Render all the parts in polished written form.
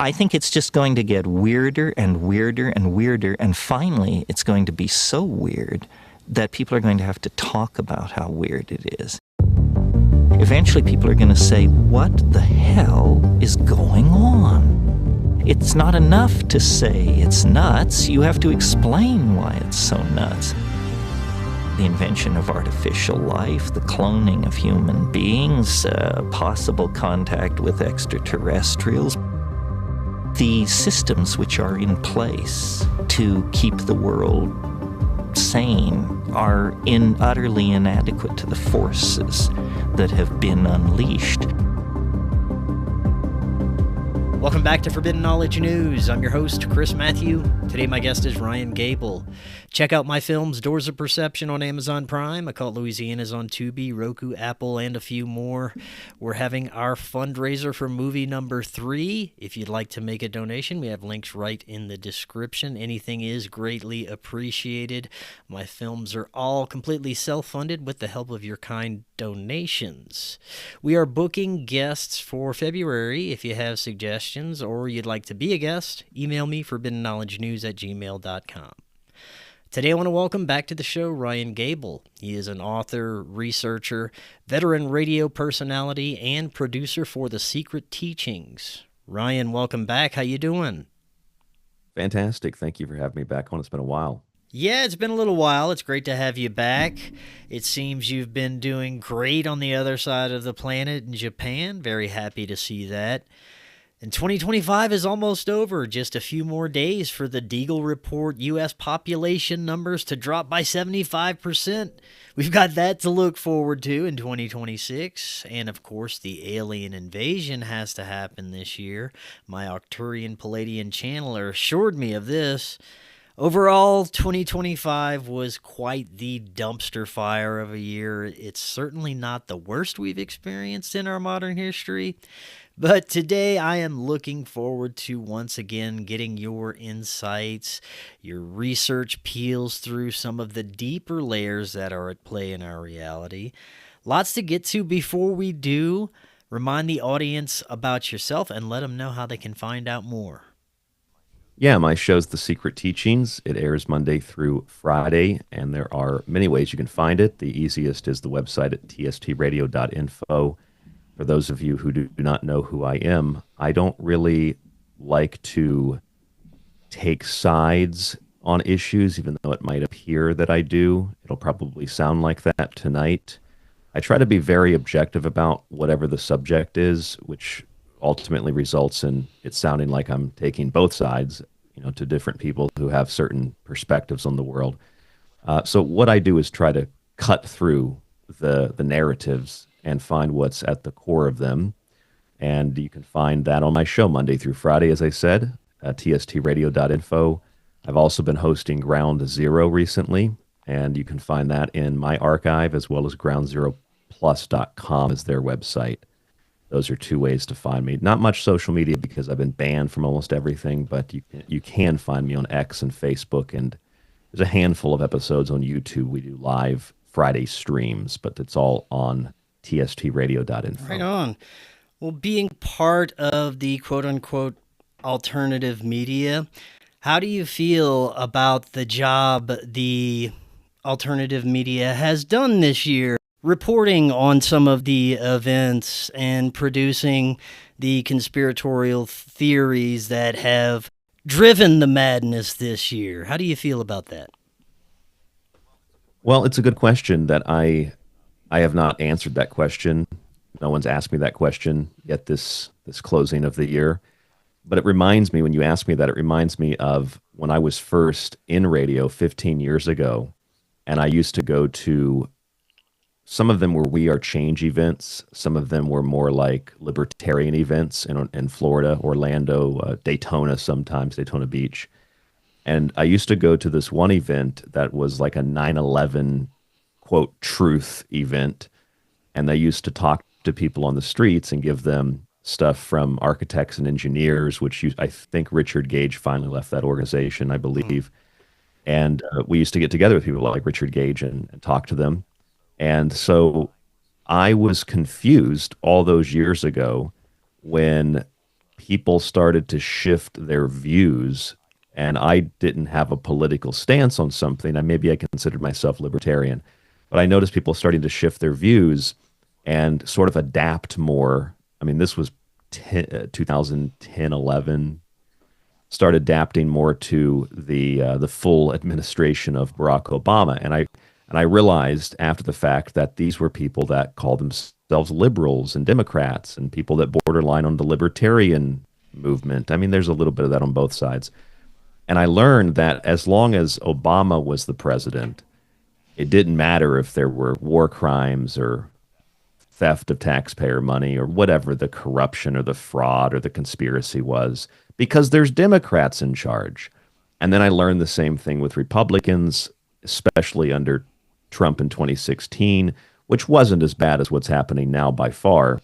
I think it's just going to get weirder and weirder and weirder, and finally it's going to be so weird that people are going to have to talk about how weird it is. Eventually people are going to say, what the hell is going on? It's not enough to say it's nuts. You have to explain why it's so nuts. The invention of artificial life, the cloning of human beings, possible contact with extraterrestrials, the systems which are in place to keep the world sane are utterly inadequate to the forces that have been unleashed. Welcome back to Forbidden Knowledge News. I'm your host, Chris Matthew. Today my guest is Ryan Gable. Check out my films Doors of Perception on Amazon Prime, Occult Louisiana is on Tubi, Roku, Apple, and a few more. We're having our fundraiser for movie number 3. If you'd like to make a donation, we have links right in the description. Anything is greatly appreciated. My films are all completely self-funded with the help of your kind donations. We are booking guests for February. If you have suggestions or you'd like to be a guest, email me forbiddenknowledgenews@gmail.com. Today I want to welcome back to the show Ryan Gable. He is an author, researcher, veteran radio personality, and producer for The Secret Teachings. Ryan, welcome back. How you doing? Fantastic. Thank you for having me back on. It's been a while. Yeah, it's been a little while. It's great to have you back. It seems you've been doing great on the other side of the planet in Japan. Very happy to see that. And 2025 is almost over. Just a few more days for the Deagle report U.S. population numbers to drop by 75%. We've got that to look forward to in 2026. And of course, the alien invasion has to happen this year. My Arcturian Palladian channeler assured me of this. Overall, 2025 was quite the dumpster fire of a year. It's certainly not the worst we've experienced in our modern history. But today I am looking forward to once again getting your insights. Your research peels through some of the deeper layers that are at play in our reality. Lots to get to. Before we do, remind the audience about yourself and let them know how they can find out more. Yeah, my show's The Secret Teachings. It airs Monday through Friday, and there are many ways you can find it. The easiest is the website at tstradio.info. For those of you who do not know who I am, I don't really like to take sides on issues, even though it might appear that I do. It'll probably sound like that tonight. I try to be very objective about whatever the subject is, which ultimately results in it sounding like I'm taking both sides, to different people who have certain perspectives on the world. So what I do is try to cut through the narratives and find what's at the core of them. And you can find that on my show Monday through Friday, as I said, at tstradio.info. I've also been hosting Ground Zero recently, and you can find that in my archive as well as groundzeroplus.com is their website. Those are two ways to find me. Not much social media because I've been banned from almost everything, but you can find me on X and Facebook, and there's a handful of episodes on YouTube. We do live Friday streams, but it's all on tstradio.info. Right on. Well, being part of the quote-unquote alternative media, how do you feel about the job the alternative media has done this year, reporting on some of the events and producing the conspiratorial theories that have driven the madness this year? How do you feel about that? Well, it's a good question that I have not answered that question. No one's asked me that question yet this closing of the year. But it reminds me, when you ask me that, it reminds me of when I was first in radio 15 years ago, and I used to go to, some of them were We Are Change events. Some of them were more like libertarian events in Florida, Orlando, Daytona sometimes, Daytona Beach. And I used to go to this one event that was like a 9/11, quote, truth event. And they used to talk to people on the streets and give them stuff from architects and engineers, which I think Richard Gage finally left that organization, I believe. And we used to get together with people like Richard Gage and talk to them. And so I was confused all those years ago when people started to shift their views, and I didn't have a political stance on something. Maybe I considered myself libertarian, but I noticed people starting to shift their views and sort of adapt more. I mean, this was 2010, 11, start adapting more to the full administration of Barack Obama. And I realized after the fact that these were people that called themselves liberals and Democrats and people that borderline on the libertarian movement. I mean, there's a little bit of that on both sides. And I learned that as long as Obama was the president, it didn't matter if there were war crimes or theft of taxpayer money or whatever the corruption or the fraud or the conspiracy was, because there's Democrats in charge. And then I learned the same thing with Republicans, especially under Trump in 2016, which wasn't as bad as what's happening now by far.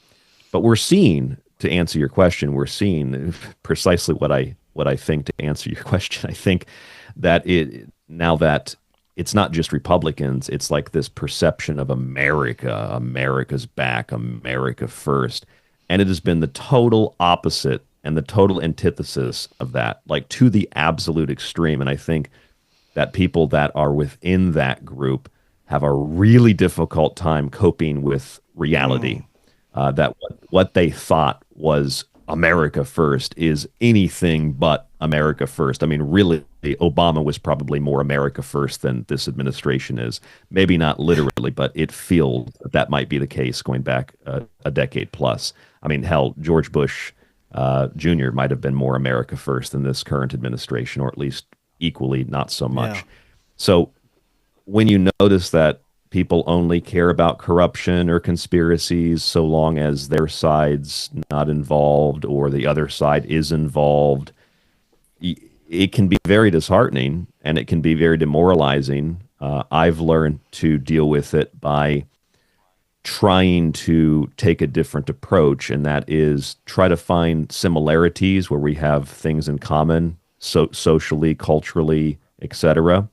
But we're seeing, to answer your question, we're seeing precisely what I think to answer your question. I think that now that it's not just Republicans, it's like this perception of America, America's back, America first. And it has been the total opposite and the total antithesis of that, like to the absolute extreme. And I think that people that are within that group have a really difficult time coping with reality. That what they thought was America first is anything but America first. I mean, really, Obama was probably more America first than this administration is. Maybe not literally, but it feels that might be the case going back a decade plus. I mean, hell, George Bush Jr. might have been more America first than this current administration, or at least equally not so much. Yeah. So when you notice that people only care about corruption or conspiracies so long as their side's not involved or the other side is involved, it can be very disheartening and it can be very demoralizing. I've learned to deal with it by trying to take a different approach, and that is try to find similarities where we have things in common, socially, culturally, etc.,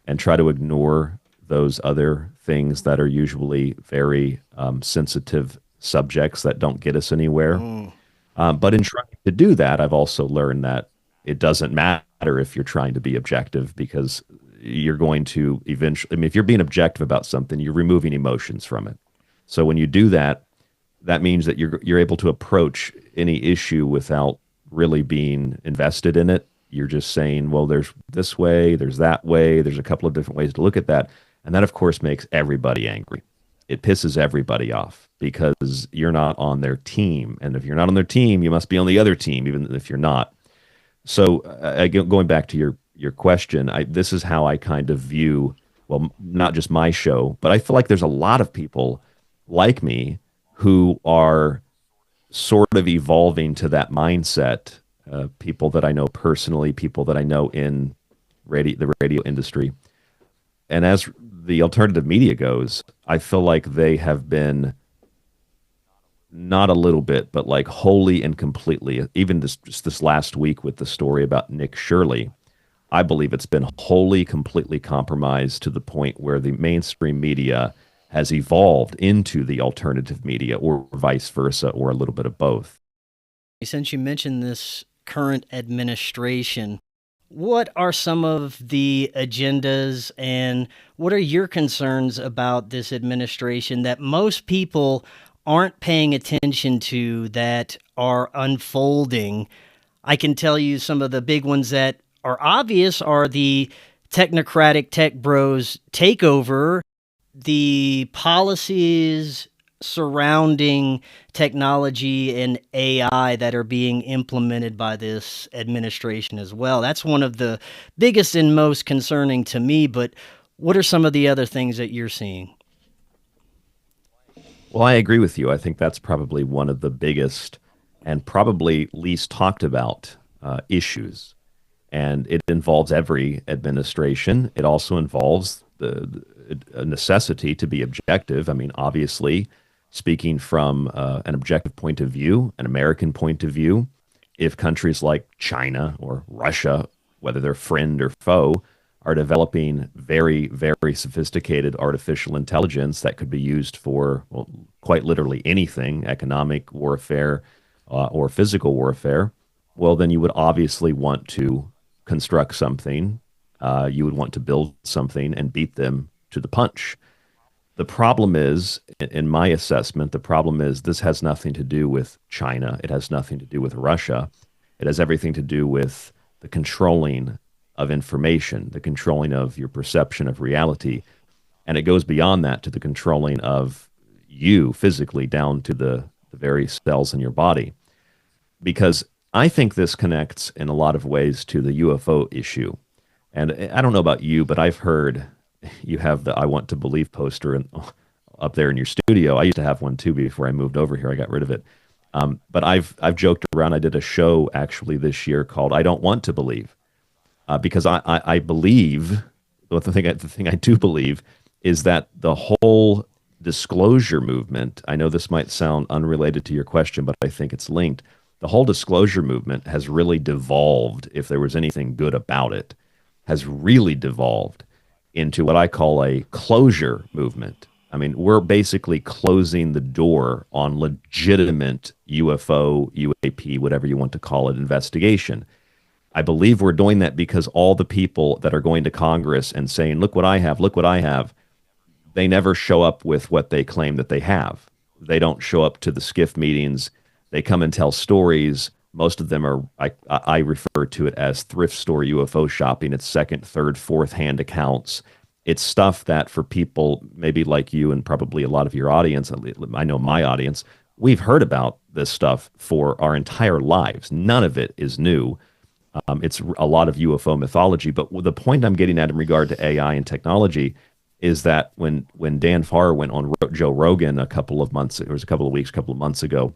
and try to ignore those other things that are usually very sensitive subjects that don't get us anywhere. But in trying to do that, I've also learned that it doesn't matter if you're trying to be objective, because you're going to eventually, I mean, if you're being objective about something, you're removing emotions from it. So when you do that, that means that you're able to approach any issue without really being invested in it. You're just saying, well, there's this way, there's that way, there's a couple of different ways to look at that. And that, of course, makes everybody angry. It pisses everybody off because you're not on their team. And if you're not on their team, you must be on the other team, even if you're not. So going back to your question, this is how I kind of view, well, not just my show, but I feel like there's a lot of people like me who are sort of evolving to that mindset. People that I know personally, people that I know in the radio industry. And as the alternative media goes, I feel like they have been not a little bit, but like wholly and completely, even this last week with the story about Nick Shirley, I believe it's been wholly, completely compromised to the point where the mainstream media has evolved into the alternative media, or vice versa, or a little bit of both. Since you mentioned this current administration, what are some of the agendas and what are your concerns about this administration that most people aren't paying attention to that are unfolding? I can tell you some of the big ones that are obvious are the technocratic tech bros takeover, the policies surrounding technology and AI that are being implemented by this administration as well. That's one of the biggest and most concerning to me, but what are some of the other things that you're seeing? Well, I agree with you. I think that's probably one of the biggest and probably least talked about issues. And it involves every administration. It also involves a necessity to be objective. I mean, obviously, speaking from an objective point of view, an American point of view, if countries like China or Russia, whether they're friend or foe, are developing very, very sophisticated artificial intelligence that could be used for, well, quite literally anything, economic warfare, or physical warfare, well, then you would obviously want to construct something. You would want to build something and beat them to the punch. The problem is, in my assessment, the problem is this has nothing to do with China. It has nothing to do with Russia. It has everything to do with the controlling of information, the controlling of your perception of reality. And it goes beyond that to the controlling of you physically down to the very cells in your body. Because I think this connects in a lot of ways to the UFO issue. And I don't know about you, but I've heard you have the I Want to Believe poster up there in your studio. I used to have one too before I moved over here. I got rid of it. But I've joked around. I did a show actually this year called I Don't Want to Believe, because I believe, the thing I do believe is that the whole disclosure movement, I know this might sound unrelated to your question, but I think it's linked. The whole disclosure movement has really devolved, if there was anything good about it, has really devolved into what I call a closure movement. I mean, we're basically closing the door on legitimate UFO, UAP, whatever you want to call it, investigation. I believe we're doing that because all the people that are going to Congress and saying, look what I have, they never show up with what they claim that they have. They don't show up to the SCIF meetings. They come and tell stories. Most of them are, I refer to it as thrift store UFO shopping. It's second, third, fourth hand accounts. It's stuff that for people maybe like you and probably a lot of your audience, I know my audience, we've heard about this stuff for our entire lives. None of it is new. It's a lot of UFO mythology. But the point I'm getting at in regard to AI and technology is that when Dan Farr went on Joe Rogan a couple of months ago,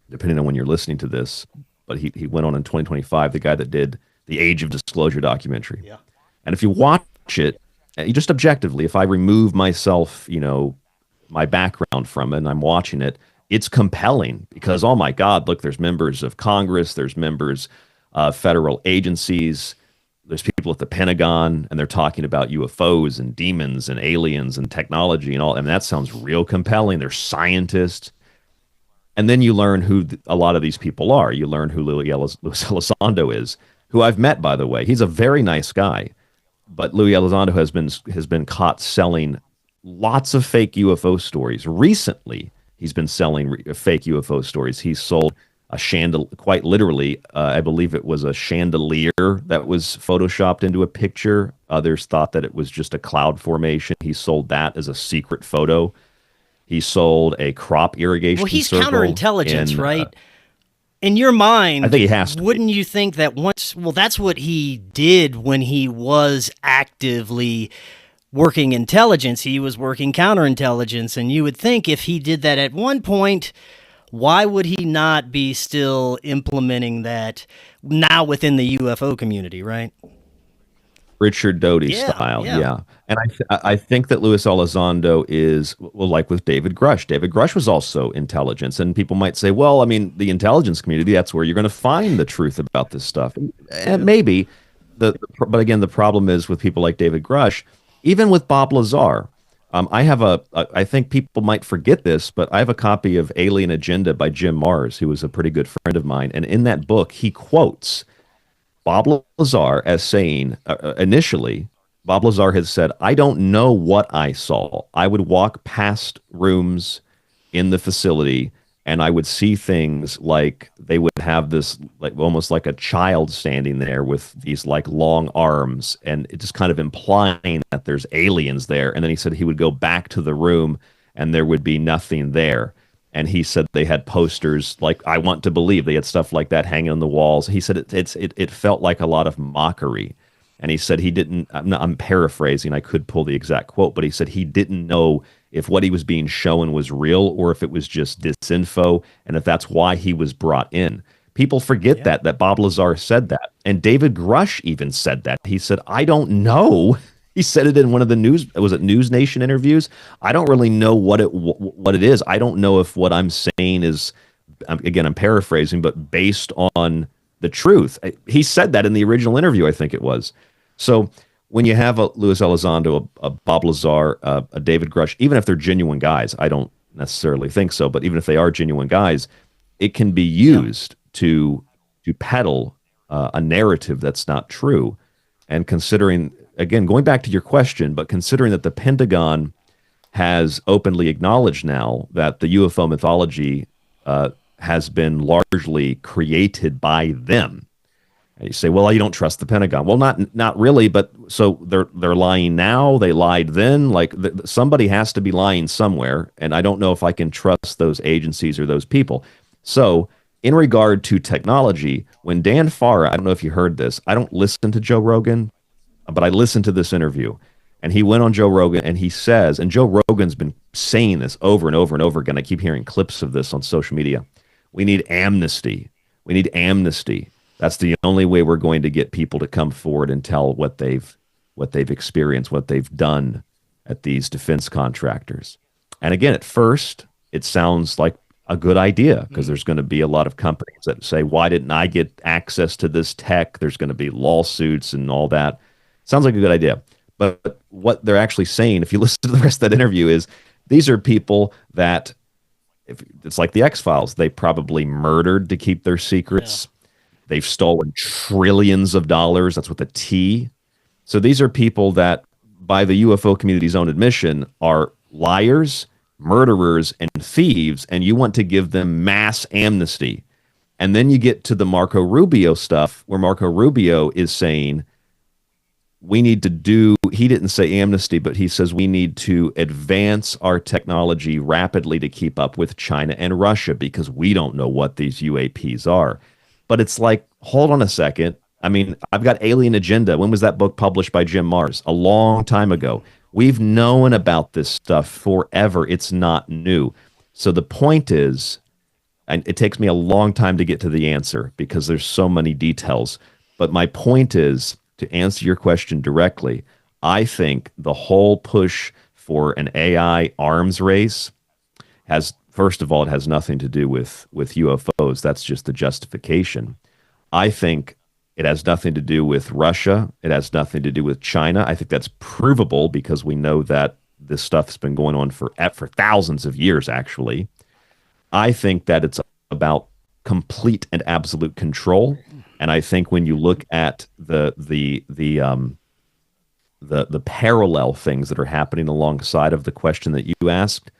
depending on when you're listening to this, but he went on in 2025, the guy that did the Age of Disclosure documentary. Yeah. And if you watch it, just objectively, if I remove myself, my background from it, and I'm watching it, it's compelling because, oh my God, look, there's members of Congress, there's members of federal agencies, there's people at the Pentagon, and they're talking about UFOs and demons and aliens and technology and all, and that sounds real compelling. There's scientists. And then you learn who a lot of these people are. You learn who Luis Elizondo is, who I've met, by the way. He's a very nice guy. But Luis Elizondo has been caught selling lots of fake UFO stories. Recently, he's been selling fake UFO stories. He sold a chandelier, quite literally, I believe it was a chandelier that was photoshopped into a picture. Others thought that it was just a cloud formation. He sold that as a secret photo. He sold a crop irrigation circle. Well, he's counterintelligence, right? In your mind, I think he has to wouldn't you think that that's what he did when he was actively working intelligence. He was working counterintelligence, and you would think if he did that at one point, why would he not be still implementing that now within the UFO community, right? Richard Doty style, yeah. And I think that Luis Elizondo is, well, like with David Grush. David Grush was also intelligence, and people might say, well, I mean, the intelligence community, that's where you're going to find the truth about this stuff. And maybe, but again, the problem is with people like David Grush, even with Bob Lazar. I think people might forget this, but I have a copy of Alien Agenda by Jim Marrs, who was a pretty good friend of mine. And in that book, he quotes Bob Lazar as saying, initially, Bob Lazar had said, I don't know what I saw. I would walk past rooms in the facility and I would see things like they would have this, like almost like a child standing there with these like long arms, and it just kind of implying that there's aliens there. And then he said he would go back to the room and there would be nothing there. And he said they had posters like I Want to Believe. They had stuff like that hanging on the walls. He said it felt like a lot of mockery. And he said he didn't, I'm paraphrasing, I could pull the exact quote, but he said he didn't know if what he was being shown was real or if it was just disinfo, and if that's why he was brought in. People forget that Bob Lazar said that. And David Grush even said that. He said, I don't know. He said it in one of the News Nation interviews. I don't really know what it is. I don't know if what I'm saying is, again, I'm paraphrasing, but based on the truth. He said that in the original interview, I think it was. So when you have a Luis Elizondo, a Bob Lazar, a David Grush, even if they're genuine guys, I don't necessarily think so, but even if they are genuine guys, it can be used to peddle a narrative that's not true. And considering, again, going back to your question, but considering that the Pentagon has openly acknowledged now that the UFO mythology has been largely created by them. And you say, well, you don't trust the Pentagon. Well, not really, but so they're lying now. They lied then. Like somebody has to be lying somewhere, and I don't know if I can trust those agencies or those people. So, in regard to technology, when Dan Farr, I don't know if you heard this. I don't listen to Joe Rogan, but I listened to this interview, and he went on Joe Rogan, and he says, and Joe Rogan's been saying this over and over and over again. I keep hearing clips of this on social media. We need amnesty. We need amnesty. That's the only way we're going to get people to come forward and tell what they've experienced, what they've done at these defense contractors. And again, at first, it sounds like a good idea because there's going to be a lot of companies that say, why didn't I get access to this tech? There's going to be lawsuits and all that. Sounds like a good idea. But what they're actually saying, if you listen to the rest of that interview, is these are people that, if it's like the X-Files, they probably murdered to keep their secrets. Yeah. They've stolen trillions of dollars. That's with a T. So these are people that, by the UFO community's own admission, are liars, murderers, and thieves, and you want to give them mass amnesty. And then you get to the Marco Rubio stuff, where Marco Rubio is saying, we need to do, he didn't say amnesty, but he says we need to advance our technology rapidly to keep up with China and Russia because we don't know what these UAPs are. But it's like, hold on a second. I mean, I've got Alien Agenda. When was that book published by Jim Marrs? A long time ago. We've known about this stuff forever. It's not new. So the point is, and it takes me a long time to get to the answer because there's so many details. But my point is, to answer your question directly, I think the whole push for an AI arms race has, first of all, it has nothing to do with UFOs. That's just the justification. I think it has nothing to do with Russia. It has nothing to do with China. I think that's provable because we know that this stuff's been going on for thousands of years, actually. I think that it's about complete and absolute control. And I think when you look at the parallel things that are happening alongside of the question that you asked,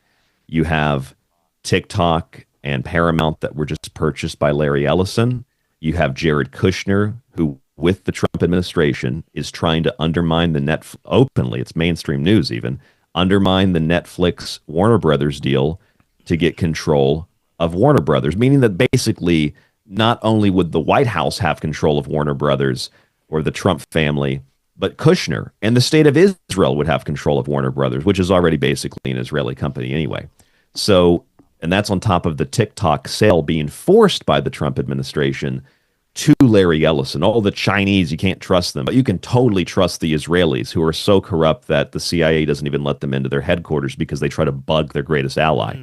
you have TikTok and Paramount that were just purchased by Larry Ellison. You have Jared Kushner, who, with the Trump administration, is trying to undermine the openly, it's mainstream news even, undermine the Netflix Warner Brothers deal to get control of Warner Brothers, meaning that basically not only would the White House have control of Warner Brothers or the Trump family, but Kushner and the state of Israel would have control of Warner Brothers, which is already basically an Israeli company anyway. So, and that's on top of the TikTok sale being forced by the Trump administration to Larry Ellison. All the Chinese, you can't trust them, but you can totally trust the Israelis, who are so corrupt that the CIA doesn't even let them into their headquarters because they try to bug their greatest ally.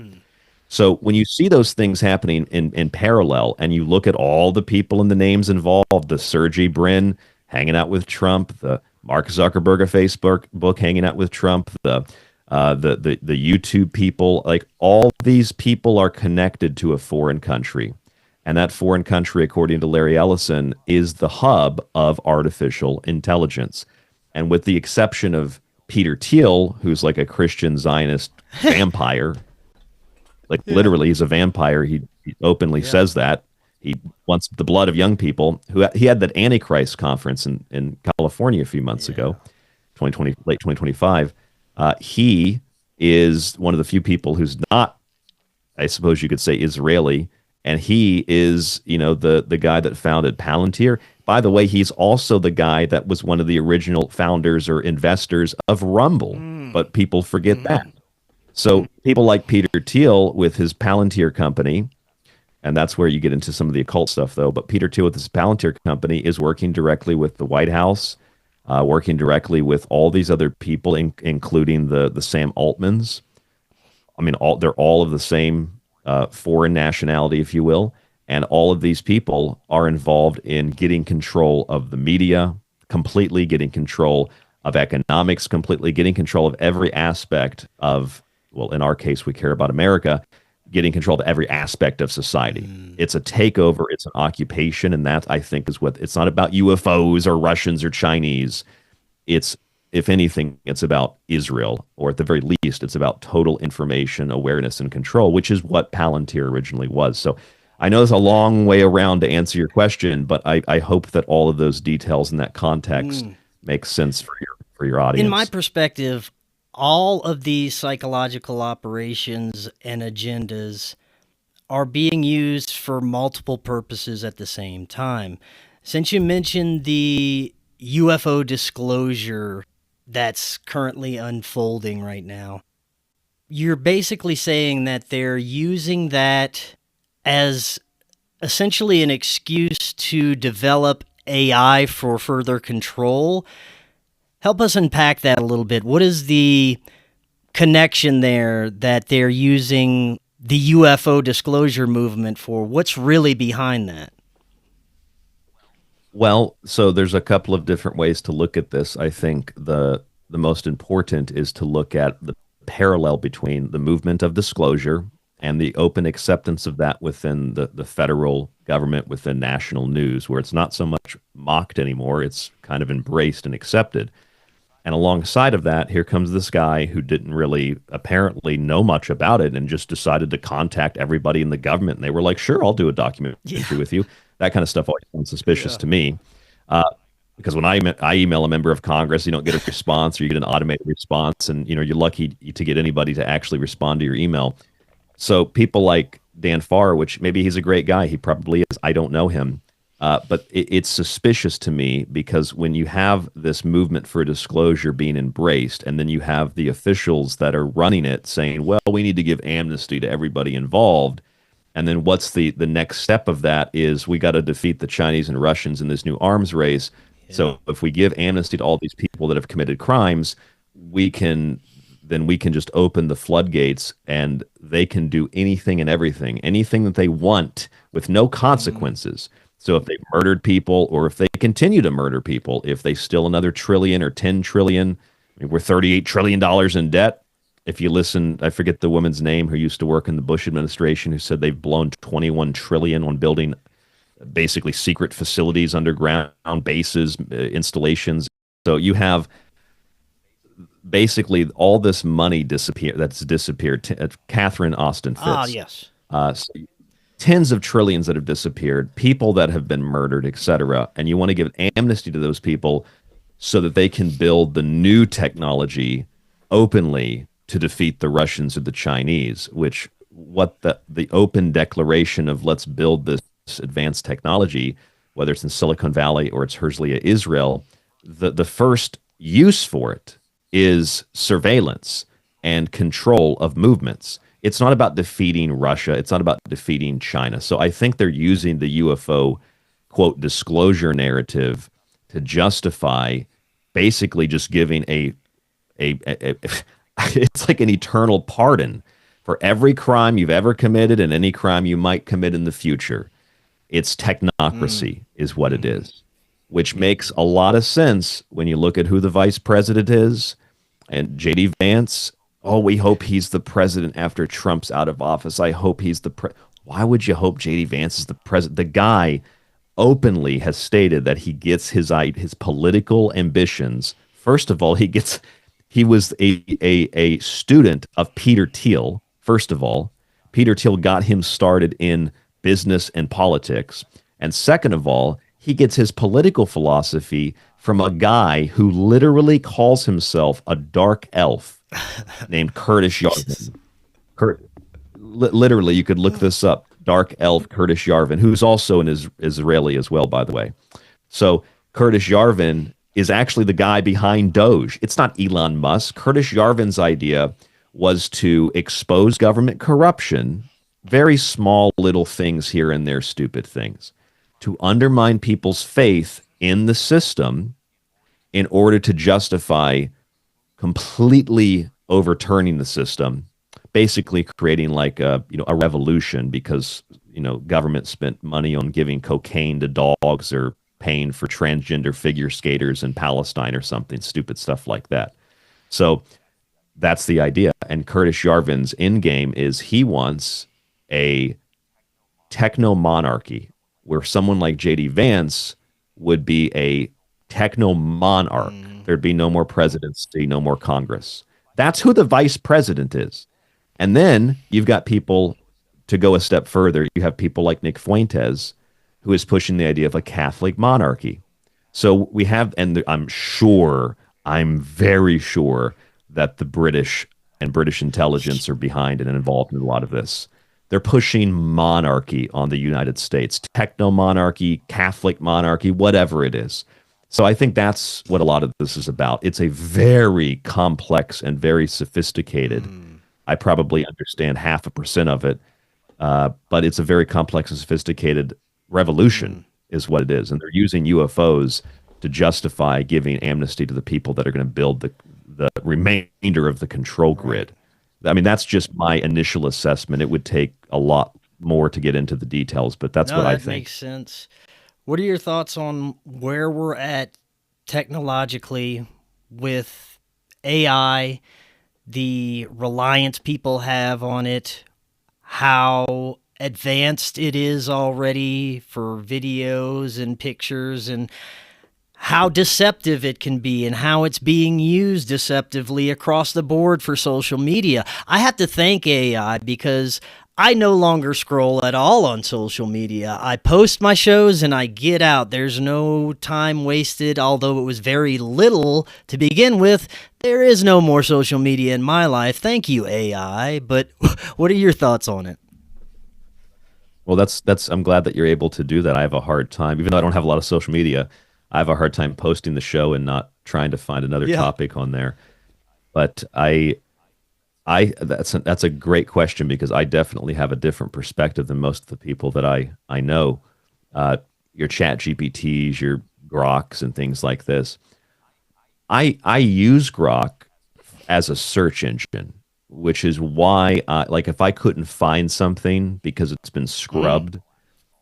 So when you see those things happening in parallel, and you look at all the people and the names involved, the Sergey Brin hanging out with Trump, the Mark Zuckerberg of Facebook hanging out with Trump, the YouTube people, like all these people are connected to a foreign country. And that foreign country, according to Larry Ellison, is the hub of artificial intelligence. And with the exception of Peter Thiel, who's like a Christian Zionist vampire, literally he's a vampire. He openly says that. He wants the blood of young people. He had that Antichrist conference in California a few months ago, late 2025. He is one of the few people who's not, I suppose you could say, Israeli. And he is, the guy that founded Palantir. By the way, he's also the guy that was one of the original founders or investors of Rumble. But people forget that. So people like Peter Thiel with his Palantir company, and that's where you get into some of the occult stuff, though. But Peter Thiel with his Palantir company is working directly with the White House, working directly with all these other people, including the Sam Altmans. I mean, they're all of the same foreign nationality, if you will. And all of these people are involved in getting control of the media, completely getting control of economics, completely getting control of every aspect of, well, in our case, we care about America. getting control of every aspect of society. It's a takeover, it's an occupation, and that, I think, is what it's not about UFOs or Russians or Chinese. It's, if anything, it's about Israel, or at the very least, it's about total information awareness and control, which is what Palantir originally was. So I know there's a long way around to answer your question, but I hope that all of those details in that context make sense for your audience. In my perspective, all of these psychological operations and agendas are being used for multiple purposes at the same time. Since you mentioned the UFO disclosure that's currently unfolding right now, you're basically saying that they're using that as essentially an excuse to develop AI for further control. Help us unpack that a little bit. What is the connection there that they're using the UFO disclosure movement for? What's really behind that? Well, so there's a couple of different ways to look at this. I think the most important is to look at the parallel between the movement of disclosure and the open acceptance of that within the federal government, within national news, where it's not so much mocked anymore, it's kind of embraced and accepted. And alongside of that, here comes this guy who didn't really apparently know much about it and just decided to contact everybody in the government. And they were like, sure, I'll do a documentary with you. That kind of stuff always sounds suspicious to me. Because when I email a member of Congress, you don't get a response, or you get an automated response, and you're lucky to get anybody to actually respond to your email. So people like Dan Farr, which maybe he's a great guy, he probably is, I don't know him. But it's suspicious to me, because when you have this movement for disclosure being embraced, and then you have the officials that are running it saying, well, we need to give amnesty to everybody involved. And then what's the next step of that is we got to defeat the Chinese and Russians in this new arms race. Yeah. So if we give amnesty to all these people that have committed crimes, we can just open the floodgates, and they can do anything and everything, anything that they want with no consequences. So if they murdered people, or if they continue to murder people, if they steal another trillion or 10 trillion, I mean, we're $38 trillion in debt. If you listen, I forget the woman's name who used to work in the Bush administration, who said they've blown 21 trillion on building basically secret facilities, underground bases, installations. So you have basically all this money that's disappeared. Catherine Austin Fitts. Ah, yes. So tens of trillions that have disappeared, people that have been murdered, etc. And you want to give amnesty to those people so that they can build the new technology openly to defeat the Russians or the Chinese, which what the open declaration of let's build this advanced technology, whether it's in Silicon Valley or it's Herzliya, Israel, the first use for it is surveillance and control of movements. It's not about defeating Russia. It's not about defeating China. So I think they're using the UFO, quote, disclosure narrative to justify basically just giving a it's like an eternal pardon for every crime you've ever committed and any crime you might commit in the future. It's technocracy is what it is, which makes a lot of sense when you look at who the vice president is. And J.D. Vance, oh, we hope he's the president after Trump's out of office. I hope he's the Why would you hope J.D. Vance is the president? The guy openly has stated that he gets his political ambitions. First of all, he was a student of Peter Thiel. First of all, Peter Thiel got him started in business and politics. And second of all, he gets his political philosophy from a guy who literally calls himself a dark elf named Kurdish Yarvin. Literally, you could look this up. Dark elf Kurdish Yarvin, who's also an Israeli as well, by the way. So Kurdish Yarvin is actually the guy behind Doge. It's not Elon Musk. Kurdish Yarvin's idea was to expose government corruption, very small little things here and there, stupid things, to undermine people's faith in the system in order to justify completely overturning the system, basically creating like a revolution because government spent money on giving cocaine to dogs or paying for transgender figure skaters in Palestine or something, stupid stuff like that. So that's the idea. And Kurdish Yarvin's end game is he wants a techno monarchy, where someone like J.D. Vance would be a techno monarch. There'd be no more presidency, no more Congress. That's who the vice president is. And then you've got people, to go a step further, you have people like Nick Fuentes, who is pushing the idea of a Catholic monarchy. So we have, and I'm very sure that the British and British intelligence are behind and involved in a lot of this. They're pushing monarchy on the United States, techno-monarchy, Catholic monarchy, whatever it is. So I think that's what a lot of this is about. It's a very complex and very sophisticated. I probably understand 0.5% of it, but it's a very complex and sophisticated revolution is what it is. And they're using UFOs to justify giving amnesty to the people that are going to build the remainder of the control grid. I mean, that's just my initial assessment. It would take a lot more to get into the details, but that's what I think. That makes sense. What are your thoughts on where we're at technologically with AI, the reliance people have on it, how advanced it is already for videos and pictures, and how deceptive it can be and how it's being used deceptively across the board for social media? I have to thank AI because I no longer scroll at all on social media. I post my shows and I get out. There's no time wasted, although it was very little to begin with. There is no more social media in my life. Thank you, AI. But what are your thoughts on it? Well, I'm glad that you're able to do that. I have a hard time, even though I don't have a lot of social media, I have a hard time posting the show and not trying to find another topic on there. But that's a great question, because I definitely have a different perspective than most of the people that I know. Your Chat GPTs, your Groks, and things like this. I use Grok as a search engine, which is why, like, if I couldn't find something because it's been scrubbed,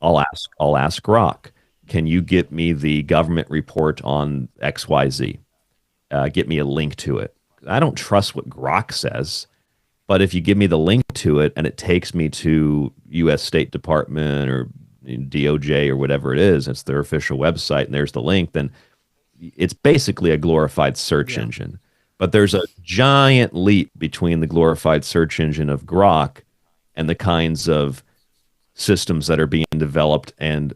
I'll ask Grok, can you get me the government report on XYZ? Get me a link to it. I don't trust what Grok says, but if you give me the link to it and it takes me to U.S. State Department or DOJ or whatever it is, it's their official website, and there's the link, then it's basically a glorified search engine. But there's a giant leap between the glorified search engine of Grok and the kinds of systems that are being developed and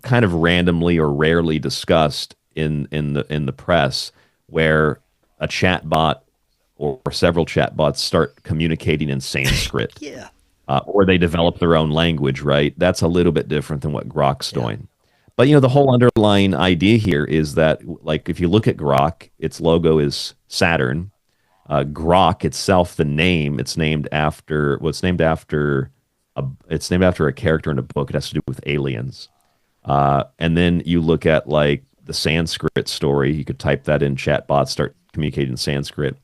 kind of randomly or rarely discussed in the press, where a chatbot or several chatbots start communicating in Sanskrit. Or they develop their own language, right? That's a little bit different than what Grok's doing. But, the whole underlying idea here is that, like, if you look at Grok, its logo is Saturn. Grok itself, the name, it's named after a character in a book. It has to do with aliens. And then you look at, like, the Sanskrit story. You could type that in chatbots, start communicating in Sanskrit.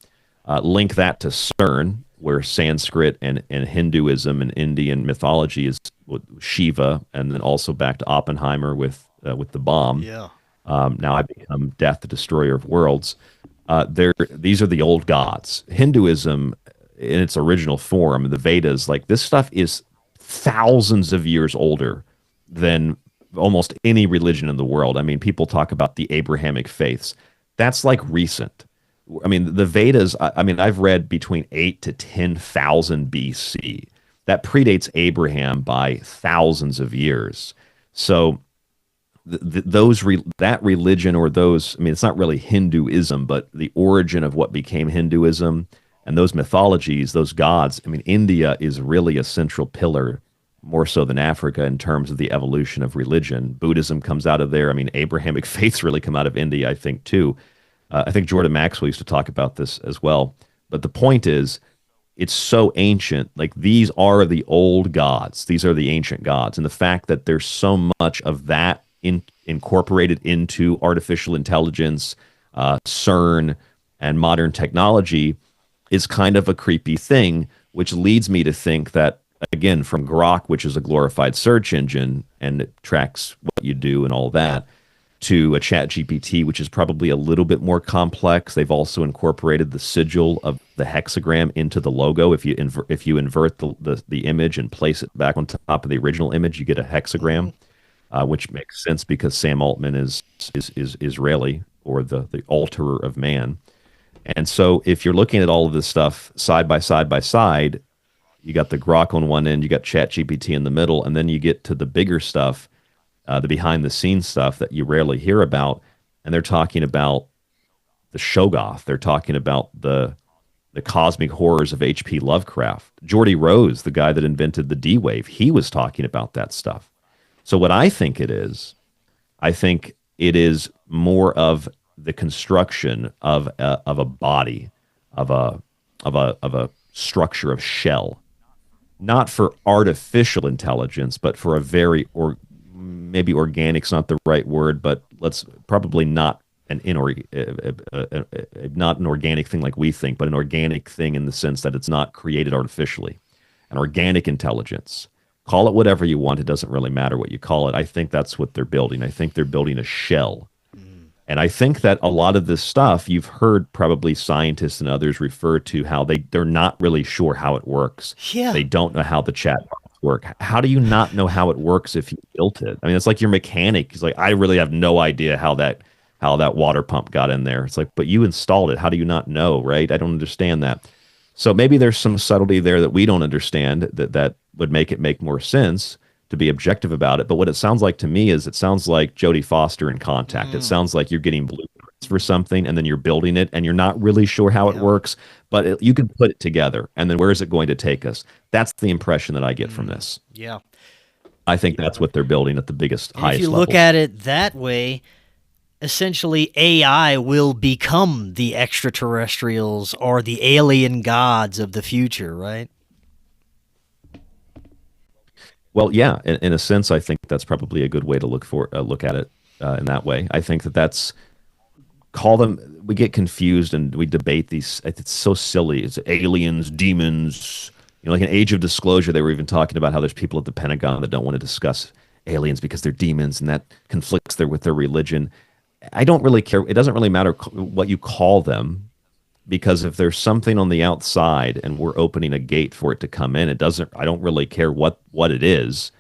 Link that to CERN, where Sanskrit and Hinduism and Indian mythology is Shiva, and then also back to Oppenheimer with the bomb. Now I become death, the destroyer of worlds. These are the old gods. Hinduism, in its original form, the Vedas, like, this stuff is thousands of years older than almost any religion in the world. I mean, people talk about the Abrahamic faiths. That's like recent. I mean, the Vedas, I've read between 8 to 10,000 BC. That predates Abraham by thousands of years. So that religion, or those, it's not really Hinduism, but the origin of what became Hinduism and those mythologies, those gods, India is really a central pillar, more so than Africa, in terms of the evolution of religion. Buddhism comes out of there. Abrahamic faiths really come out of India, I think, too. I think Jordan Maxwell used to talk about this as well. But the point is, it's so ancient. Like, these are the old gods. These are the ancient gods. And the fact that there's so much of that incorporated into artificial intelligence, CERN, and modern technology is kind of a creepy thing, which leads me to think that, again, from Grok, which is a glorified search engine, and it tracks what you do and all that, to a chat GPT, which is probably a little bit more complex. They've also incorporated the sigil of the hexagram into the logo. If you invert the image and place it back on top of the original image, you get a hexagram, which makes sense because Sam Altman is Israeli, or the alterer of man. And so if you're looking at all of this stuff side by side, you got the Grok on one end, you got ChatGPT in the middle, and then you get to the bigger stuff, the behind-the-scenes stuff that you rarely hear about, and they're talking about the Shoggoth. They're talking about the cosmic horrors of H.P. Lovecraft. Geordie Rose, the guy that invented the D-Wave, he was talking about that stuff. So what I think it is more of the construction of a body, of a structure of shell, not for artificial intelligence, but for a very maybe organic's not the right word, but let's probably not not an organic thing like we think, but an organic thing in the sense that it's not created artificially. An organic intelligence. Call it whatever you want. It doesn't really matter what you call it. I think that's what they're building. I think they're building a shell. And I think that a lot of this stuff, you've heard probably scientists and others refer to how they're not really sure how it works. Yeah. They don't know how the chatbots work. How do you not know how it works if you built it? I mean, it's like your mechanic. He's like, I really have no idea how that water pump got in there. It's like, but you installed it. How do you not know, right? I don't understand that. So maybe there's some subtlety there that we don't understand that would make more sense to be objective about it. But what it sounds like to me is it sounds like Jodie Foster in Contact. It sounds like you're getting blueprints for something and then you're building it and you're not really sure how it works, but you can put it together. And then where is it going to take us? That's the impression that I get from this. Yeah. I think that's what they're building at the highest level. If you look at it that way, essentially AI will become the extraterrestrials or the alien gods of the future, right? Well, yeah, in a sense, I think that's probably a good way to look at it in that way. I think we get confused and we debate these. It's so silly. It's aliens, demons. Like in Age of Disclosure, they were even talking about how there's people at the Pentagon that don't want to discuss aliens because they're demons, and that conflicts with their religion. I don't really care. It doesn't really matter what you call them, because if there's something on the outside and we're opening a gate for it to come in, I don't really care what it is.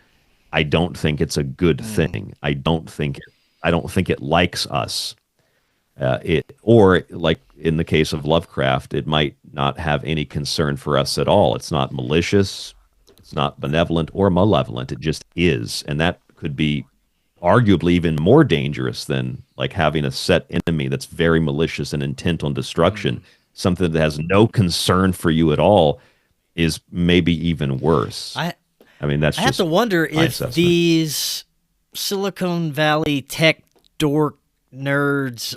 I don't think it's a good thing. I don't think it likes us. Or like in the case of Lovecraft, it might not have any concern for us at all. It's not malicious, it's not benevolent or malevolent. It just is. And that could be arguably even more dangerous than like having a set enemy that's very malicious and intent on destruction. Something that has no concern for you at all is maybe even worse. I have to wonder if these Silicon Valley tech dork nerds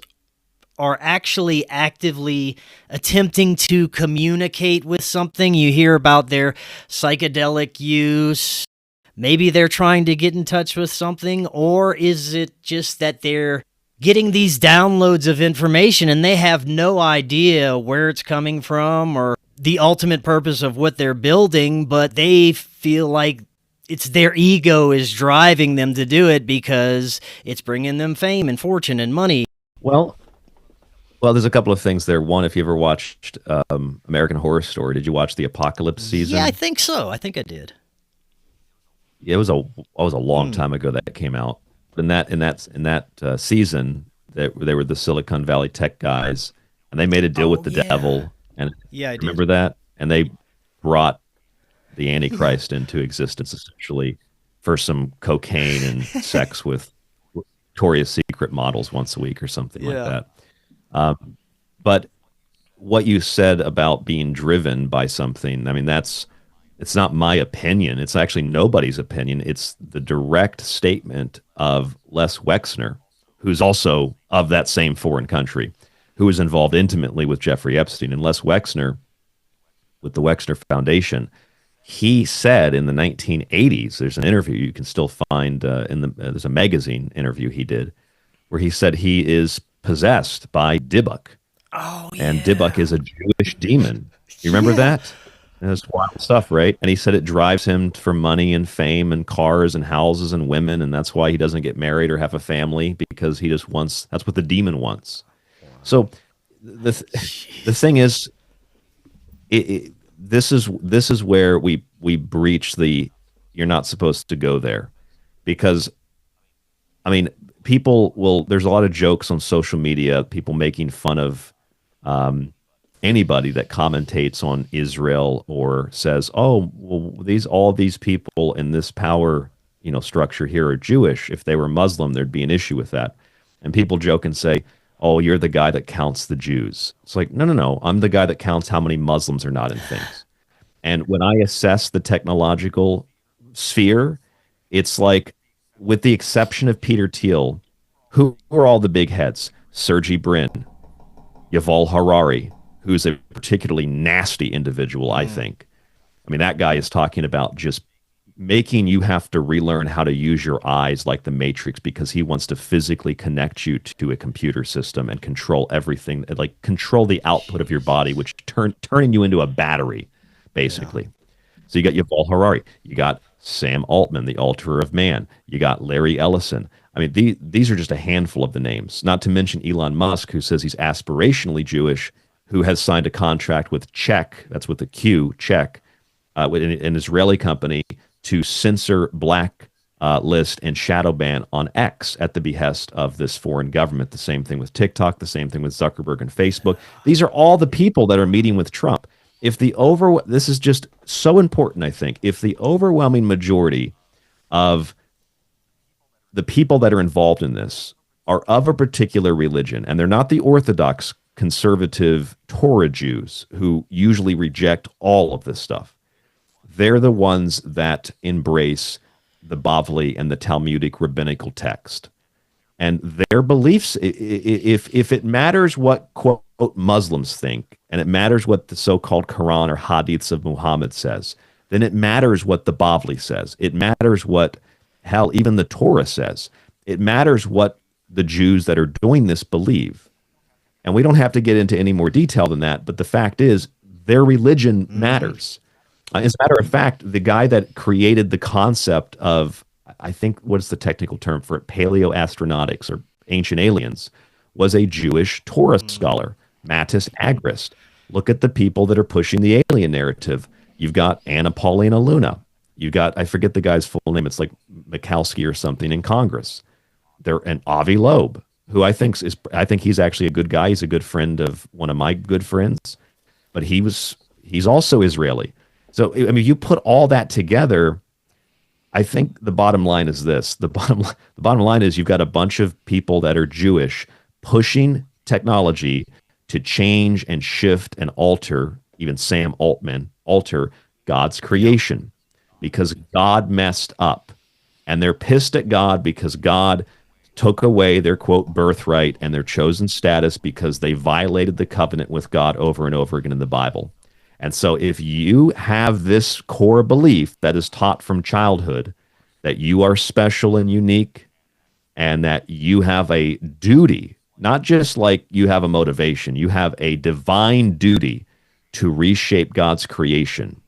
are actually actively attempting to communicate with something. You hear about their psychedelic use. Maybe they're trying to get in touch with something, or is it just that they're getting these downloads of information and they have no idea where it's coming from or the ultimate purpose of what they're building, but they feel like it's their ego is driving them to do it because it's bringing them fame and fortune and money. Well, there's a couple of things there. One, if you ever watched American Horror Story, did you watch the Apocalypse season? Yeah, I think so. I think I did. It was a long time ago that came out. In that season, they were the Silicon Valley tech guys, and they made a deal with the devil. And I remember that? And they brought the Antichrist into existence essentially for some cocaine and sex with Victoria's Secret models once a week or something like that. But what you said about being driven by something, I mean, it's not my opinion. It's actually nobody's opinion. It's the direct statement of Les Wexner, who's also of that same foreign country, who was involved intimately with Jeffrey Epstein. And Les Wexner, with the Wexner Foundation, he said in the 1980s, there's an interview you can still find there's a magazine interview he did, where he said he is possessed by Dybbuk. Oh, yeah. And Dybbuk is a Jewish demon. You remember that? And it's wild stuff, right? And he said it drives him for money and fame and cars and houses and women, and that's why he doesn't get married or have a family, because he just wants, that's what the demon wants. So the thing is, this is where we breach the, you're not supposed to go there, because I mean, people will, there's a lot of jokes on social media, people making fun of anybody that commentates on Israel or says, "Oh, well, all these people in this power, structure here are Jewish. If they were Muslim, there'd be an issue with that." And people joke and say, "Oh, you're the guy that counts the Jews." It's like, no. I'm the guy that counts how many Muslims are not in things. And when I assess the technological sphere, it's like, with the exception of Peter Thiel, who are all the big heads? Sergey Brin, Yuval Harari, who's a particularly nasty individual, I think. I mean, that guy is talking about just making you have to relearn how to use your eyes like the Matrix, because he wants to physically connect you to a computer system and control everything, like control the output of your body, which turning you into a battery, basically. Yeah. So you got Yuval Harari, you got Sam Altman, the Alterer of Man, you got Larry Ellison. I mean, these are just a handful of the names, not to mention Elon Musk, who says he's aspirationally Jewish, who has signed a contract with Czech, that's with the Q, Czech, an Israeli company, to censor black list and shadow ban on X at the behest of this foreign government. The same thing with TikTok, the same thing with Zuckerberg and Facebook. These are all the people that are meeting with Trump. This is just so important, I think. If the overwhelming majority of the people that are involved in this are of a particular religion, and they're not the Orthodox conservative Torah Jews who usually reject all of this stuff, they're the ones that embrace the Bavli and the Talmudic rabbinical text. And their beliefs, if it matters what, quote, Muslims think, and it matters what the so-called Quran or Hadiths of Muhammad says, then it matters what the Bavli says. It matters what, hell, even the Torah says. It matters what the Jews that are doing this believe. And we don't have to get into any more detail than that, but the fact is, their religion matters. As a matter of fact, the guy that created the concept of, I think, what's the technical term for it, paleoastronautics or ancient aliens, was a Jewish Torah scholar, Mattis Agrist. Look at the people that are pushing the alien narrative. You've got Anna Paulina Luna. You've got, I forget the guy's full name, it's like Mikalski or something in Congress. And Avi Loeb, who I think he's actually a good guy. He's a good friend of one of my good friends, but he's also Israeli. So, I mean, you put all that together, I think the bottom line is this. The bottom line is you've got a bunch of people that are Jewish pushing technology to change and shift and alter, even Sam Altman, alter God's creation, because God messed up. And they're pissed at God because God took away their, quote, birthright and their chosen status because they violated the covenant with God over and over again in the Bible. And so if you have this core belief that is taught from childhood, that you are special and unique, and that you have a duty, not just like you have a motivation, you have a divine duty to reshape God's creation,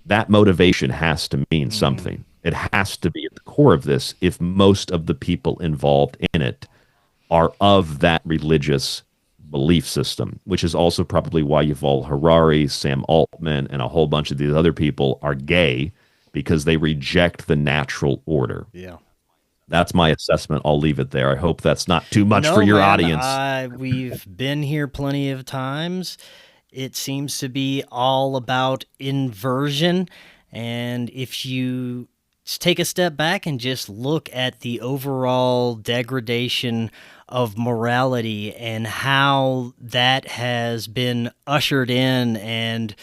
that motivation has to mean something. It has to be at the core of this if most of the people involved in it are of that religious belief system, which is also probably why Yuval Harari, Sam Altman, and a whole bunch of these other people are gay, because they reject the natural order. Yeah. That's my assessment. I'll leave it there. I hope that's not too much for your audience. We've been here plenty of times. It seems to be all about inversion. And if you take a step back and just look at the overall degradation of morality and how that has been ushered in, and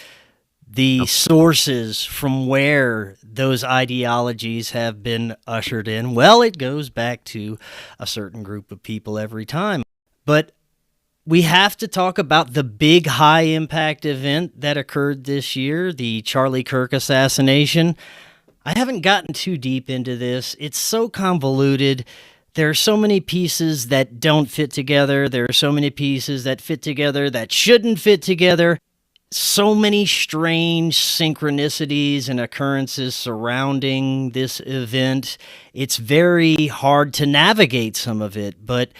the sources from where those ideologies have been ushered in, well, it goes back to a certain group of people every time. But we have to talk about the big high-impact event that occurred this year, the Charlie Kirk assassination. I haven't gotten too deep into this. It's so convoluted. There are so many pieces that don't fit together. There are so many pieces that fit together that shouldn't fit together. so many strange synchronicities and occurrences surrounding this event. It's very hard to navigate some of it, but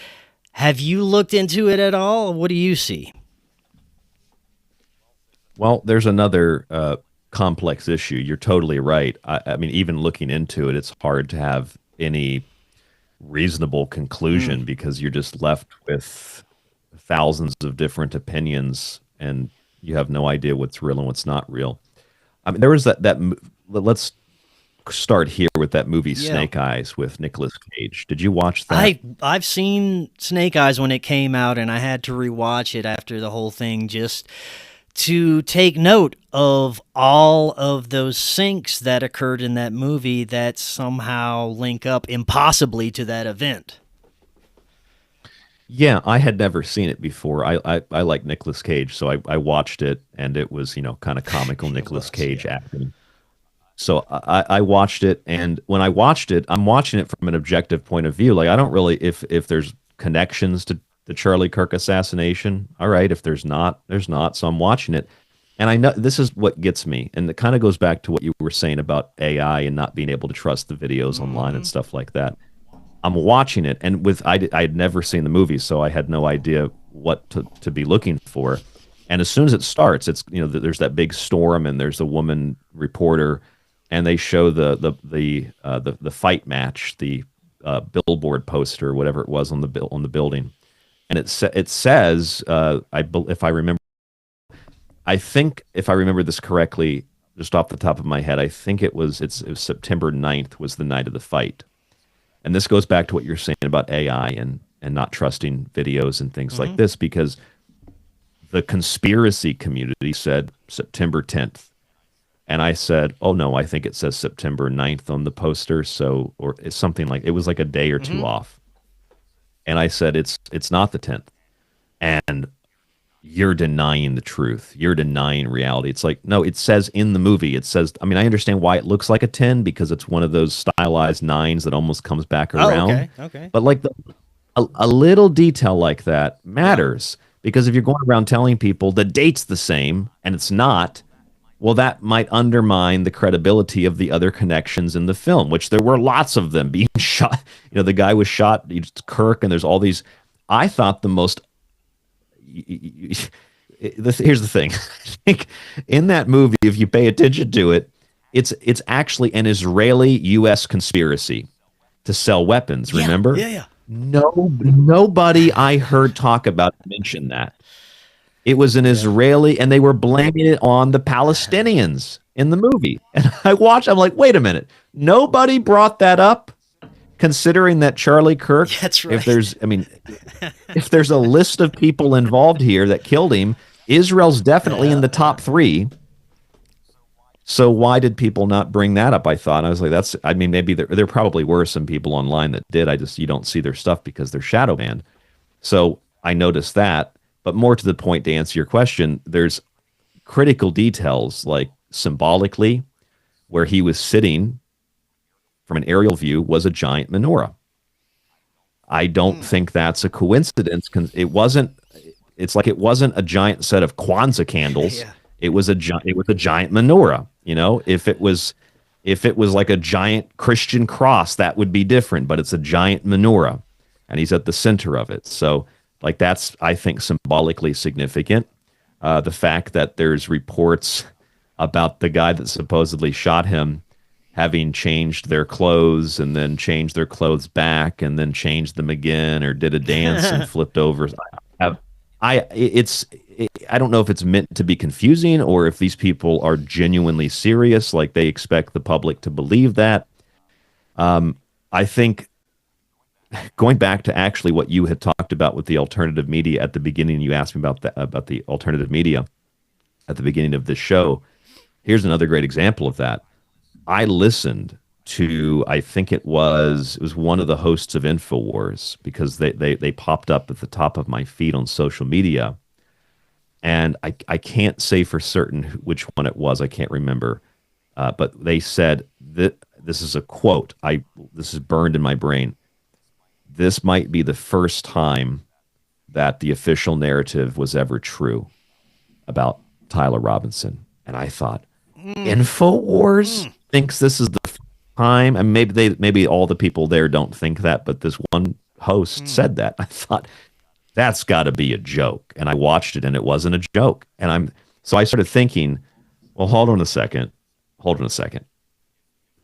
have you looked into it at all? What do you see? Well, there's another complex issue. You're totally right. I mean, even looking into it, it's hard to have any reasonable conclusion because you're just left with thousands of different opinions and you have no idea what's real and what's not real. I mean, there was let's start here with that movie Snake Eyes with Nicolas Cage. Did you watch that? I've seen Snake Eyes when it came out, and I had to rewatch it after the whole thing just to take note of all of those syncs that occurred in that movie that somehow link up impossibly to that event. Yeah, I had never seen it before. I like Nicolas Cage, so I watched it, and it was, kind of comical Nicolas Cage acting. So I watched it, and when I watched it, I'm watching it from an objective point of view. Like, I don't really, if there's connections to the Charlie Kirk assassination, all right. If there's not, there's not. So I'm watching it, and I know this is what gets me, and it kind of goes back to what you were saying about AI and not being able to trust the videos online and stuff like that. I'm watching it, and I had never seen the movie, so I had no idea what to be looking for. And as soon as it starts, it's there's that big storm, and there's a woman reporter, and they show the fight match, the billboard poster, whatever it was on the building, and it says if I remember this correctly, just off the top of my head, I think it was September 9th was the night of the fight. And this goes back to what you're saying about AI and not trusting videos and things like this, because the conspiracy community said September 10th. And I said, oh, no, I think it says September 9th on the poster. So, or it's something like, it was like a day or two off. And I said, it's not the 10th. And you're denying the truth. You're denying reality. It's like, no, it says in the movie, it says, I mean, I understand why it looks like a 10 because it's one of those stylized 9s that almost comes back around. Okay. But like a little detail like that matters because if you're going around telling people the date's the same and it's not, well, that might undermine the credibility of the other connections in the film, which there were lots of them being shot. The guy was shot, Kirk, and there's all these. I thought the most here's the thing. I think in that movie, if you pay attention to it, it's actually an Israeli-U.S. conspiracy to sell weapons. Remember? Yeah. Nobody I heard talk about mentioned that. It was an Israeli, and they were blaming it on the Palestinians in the movie. And I'm like, wait a minute. Nobody brought that up, considering that Charlie Kirk, that's right. if there's a list of people involved here that killed him, Israel's definitely in the top 3. So why did people not bring that up? I thought. I was like, maybe there probably were some people online that did. You don't see their stuff because they're shadow banned. So I noticed that. But more to the point, to answer your question, there's critical details, like symbolically, where he was sitting from an aerial view was a giant menorah. I don't think that's a coincidence. It's like it wasn't a giant set of Kwanzaa candles. It was a giant menorah. If it was like a giant Christian cross, that would be different. But it's a giant menorah, and he's at the center of it. So, like, that's, I think, symbolically significant. The fact that there's reports about the guy that supposedly shot him having changed their clothes and then changed their clothes back and then changed them again, or did a dance and flipped over. I don't know if it's meant to be confusing or if these people are genuinely serious, like they expect the public to believe that. I think going back to actually what you had talked about with the alternative media at the beginning, you asked me about the alternative media at the beginning of this show. Here's another great example of that. I listened to, I think it was one of the hosts of InfoWars, because they popped up at the top of my feed on social media. And I can't say for certain which one it was. I can't remember. But they said that this is a quote. This is burned in my brain. This might be the first time that the official narrative was ever true about Tyler Robinson. And I thought, InfoWars thinks this is the time, and maybe all the people there don't think that, but this one host said that. I thought, that's got to be a joke. And I watched it, and it wasn't a joke. And so I started thinking, well, hold on a second.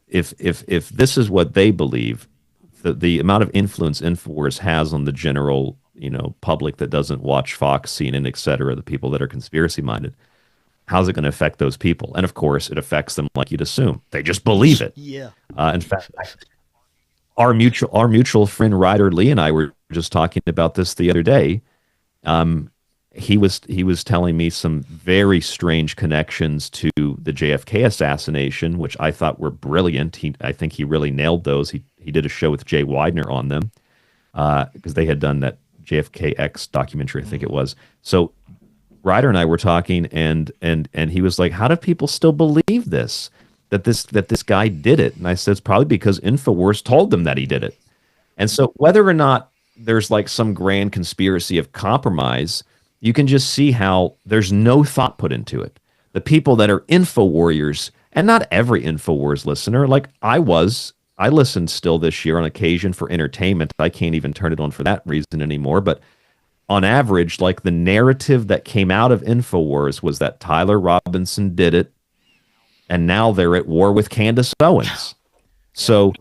If this is what they believe, the amount of influence InfoWars has on the general, public that doesn't watch Fox, CNN, et cetera, the people that are conspiracy minded, how's it going to affect those people? And of course, it affects them like you'd assume. They just believe it. Yeah. In fact, our mutual friend Ryder Lee and I were just talking about this the other day. He was telling me some very strange connections to the JFK assassination, which I thought were brilliant. I think he really nailed those. He did a show with Jay Widener on them because they had done that JFK X documentary, I think it was. So Ryder and I were talking, and he was like, "How do people still believe this? That this guy did it?" And I said, "It's probably because InfoWars told them that he did it." And so whether or not there's like some grand conspiracy of compromise, you can just see how there's no thought put into it. The people that are info warriors, and not every InfoWars listener, like I listened still this year on occasion for entertainment. I can't even turn it on for that reason anymore. But on average, like the narrative that came out of InfoWars was that Tyler Robinson did it, and now they're at war with Candace Owens. So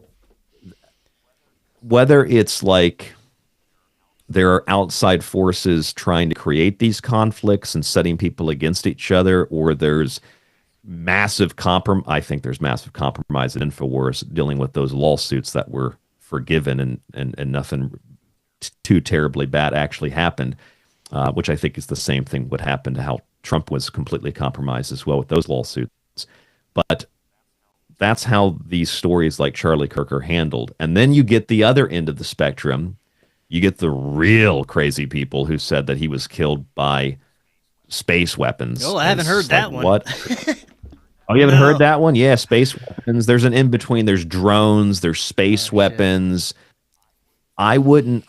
whether it's like there are outside forces trying to create these conflicts and setting people against each other, or there's massive compromise. I think there's massive compromise at InfoWars dealing with those lawsuits that were forgiven and nothing too terribly bad actually happened, which I think is the same thing would happen to how Trump was completely compromised as well with those lawsuits. But that's how these stories like Charlie Kirk are handled. And then you get the other end of the spectrum. You get the real crazy people who said that he was killed by space weapons. Oh, I haven't heard that one. What? Oh, you haven't heard that one? Yeah, space weapons. There's an in-between. There's drones. There's space weapons. I wouldn't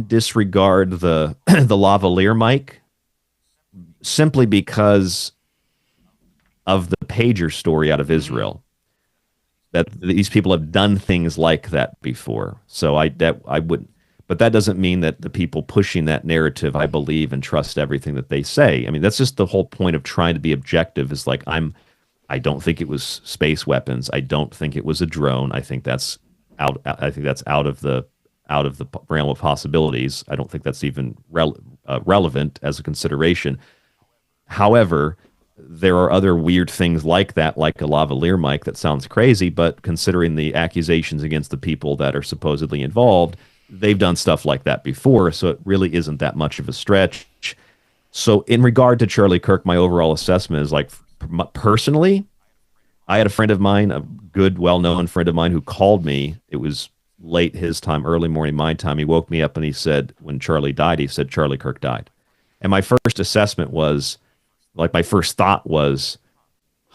disregard the the lavalier mic simply because of the pager story out of Israel. That these people have done things like that before. So I wouldn't, but that doesn't mean that the people pushing that narrative, I believe and trust everything that they say. I mean, that's just the whole point of trying to be objective, is like, I don't think it was space weapons. I don't think it was a drone. I think that's out of the realm of possibilities. I don't think that's even relevant as a consideration. However, there are other weird things like that, like a lavalier mic that sounds crazy, but considering the accusations against the people that are supposedly involved, they've done stuff like that before, so it really isn't that much of a stretch. So in regard to Charlie Kirk, my overall assessment is like, personally, I had a friend of mine, a good, well-known friend of mine, who called me. It was late his time, early morning my time. He woke me up and he said, when Charlie died, he said, Charlie Kirk died. And my first assessment was, like, my first thought was,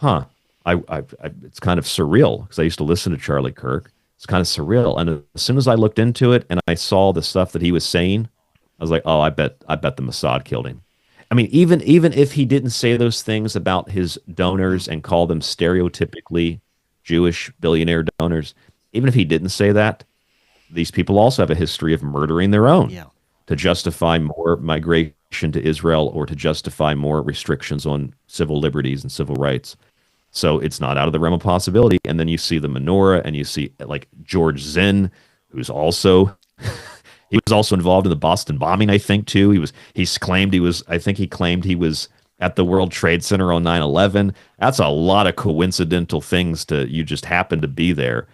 it's kind of surreal, because I used to listen to Charlie Kirk. It's kind of surreal. And as soon as I looked into it and I saw the stuff that he was saying, I was like, oh, I bet the Mossad killed him. I mean, even if he didn't say those things about his donors and call them stereotypically Jewish billionaire donors, even if he didn't say that, these people also have a history of murdering their own to justify more migration to Israel or to justify more restrictions on civil liberties and civil rights. So it's not out of the realm of possibility. And then you see the menorah, and you see like George Zinn, who's also he was also involved in the Boston bombing, I think, too. He claimed he was at the World Trade Center on 9/11. That's a lot of coincidental things you just happen to be there.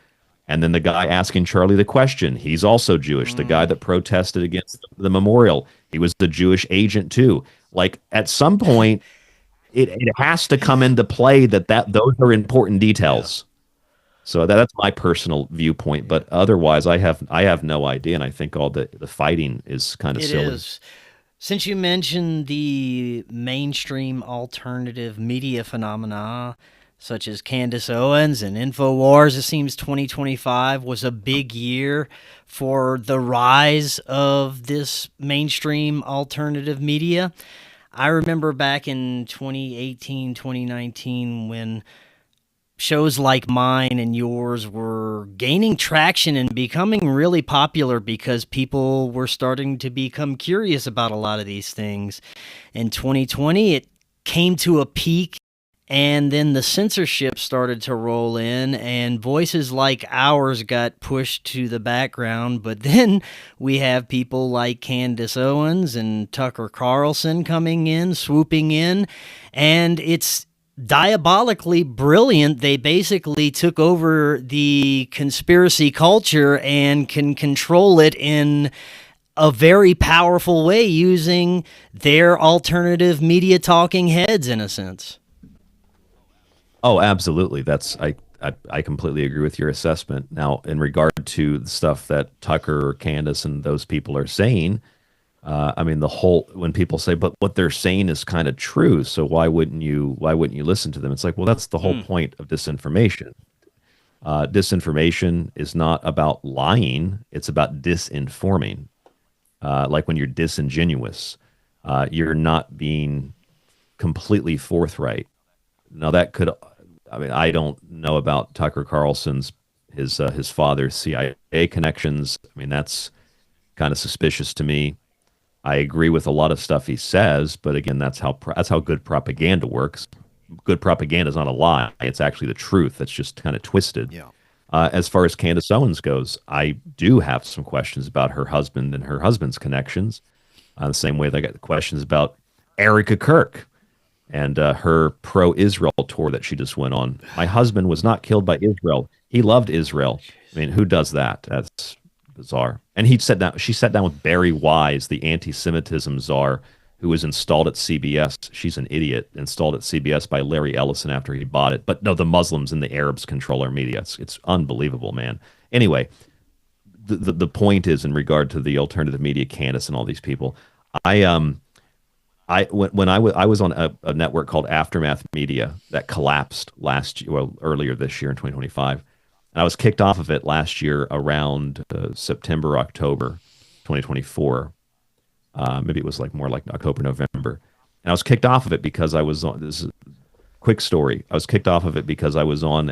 And then the guy asking Charlie the question, he's also Jewish. The guy that protested against the memorial, he was the Jewish agent too. Like, at some point, it has to come into play that those are important details. Yeah. So that's my personal viewpoint. But otherwise, I have no idea, and I think all the fighting is kind of silly. It is. Since you mentioned the mainstream alternative media phenomena, such as Candace Owens and InfoWars, it seems 2025 was a big year for the rise of this mainstream alternative media. I remember back in 2018, 2019, when shows like mine and yours were gaining traction and becoming really popular because people were starting to become curious about a lot of these things. In 2020, it came to a peak, and then the censorship started to roll in, and voices like ours got pushed to the background. But then we have people like Candace Owens and Tucker Carlson coming in, swooping in, and it's diabolically brilliant. They basically took over the conspiracy culture and can control it in a very powerful way using their alternative media talking heads, in a sense. Oh, absolutely. I completely agree with your assessment. Now, in regard to the stuff that Tucker or Candace and those people are saying, I mean, when people say, but what they're saying is kind of true, so why wouldn't you listen to them? It's like, well, that's the whole point of disinformation. Disinformation is not about lying; it's about disinforming. Like when you're disingenuous, you're not being completely forthright. Now that could, I mean, I don't know about Tucker Carlson's his father's CIA connections. I mean, that's kind of suspicious to me. I agree with a lot of stuff he says, but again, that's how good propaganda works. Good propaganda is not a lie; it's actually the truth. That's just kind of twisted. Yeah. As far as Candace Owens goes, I do have some questions about her husband and her husband's connections. The same way that I got questions about Erica Kirk and her pro-Israel tour that she just went on. My husband was not killed by Israel. He loved Israel. I mean, who does that? That's bizarre. And she sat down with Barry Wise, the anti-Semitism czar, who was installed at CBS. She's an idiot. Installed at CBS by Larry Ellison after he bought it. But no, the Muslims and the Arabs control our media. It's unbelievable, man. Anyway, the point is, in regard to the alternative media, Candace and all these people, when I was on a network called Aftermath Media that collapsed earlier this year in 2025, and I was kicked off of it last year around September, October 2024. Maybe it was more like October, November. And I was kicked off of it because I was on, this is a quick story. I was kicked off of it because I was on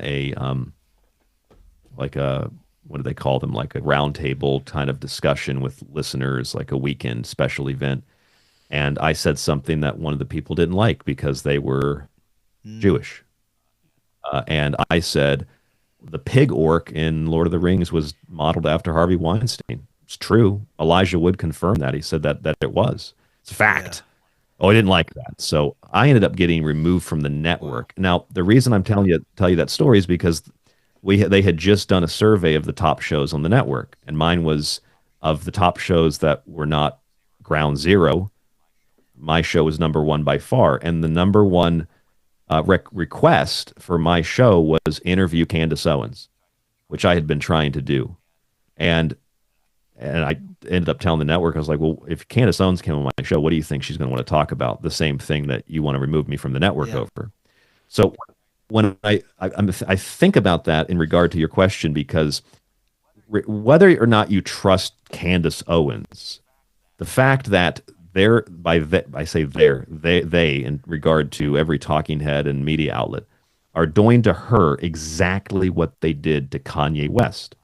what do they call them? Like a roundtable kind of discussion with listeners, like a weekend special event. And I said something that one of the people didn't like because they were Jewish. And I said, the pig orc in Lord of the Rings was modeled after Harvey Weinstein. It's true. Elijah Wood confirmed that. He said that it was. It's a fact. Yeah. Oh, I didn't like that. So I ended up getting removed from the network. Now, the reason I'm tell you that story is because they had just done a survey of the top shows on the network. And mine was, of the top shows that were not ground zero, my show was number one by far. And the number one request for my show was interview Candace Owens, which I had been trying to do. And I ended up telling the network, I was like, well, if Candace Owens came on my show, what do you think she's going to want to talk about? The same thing that you want to remove me from the network over. So when I think about that in regard to your question, because whether or not you trust Candace Owens, the fact that they, in regard to every talking head and media outlet, are doing to her exactly what they did to Kanye West.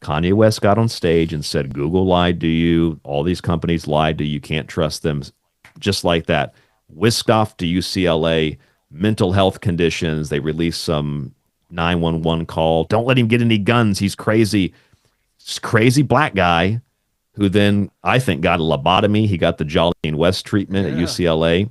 Kanye West got on stage and said, Google lied to you. All these companies lied to you. You can't trust them. Just like that. Whisked off to UCLA, mental health conditions. They released some 911 call. Don't let him get any guns. He's crazy. This crazy black guy who then, I think, got a lobotomy. He got the Jolene West treatment at UCLA.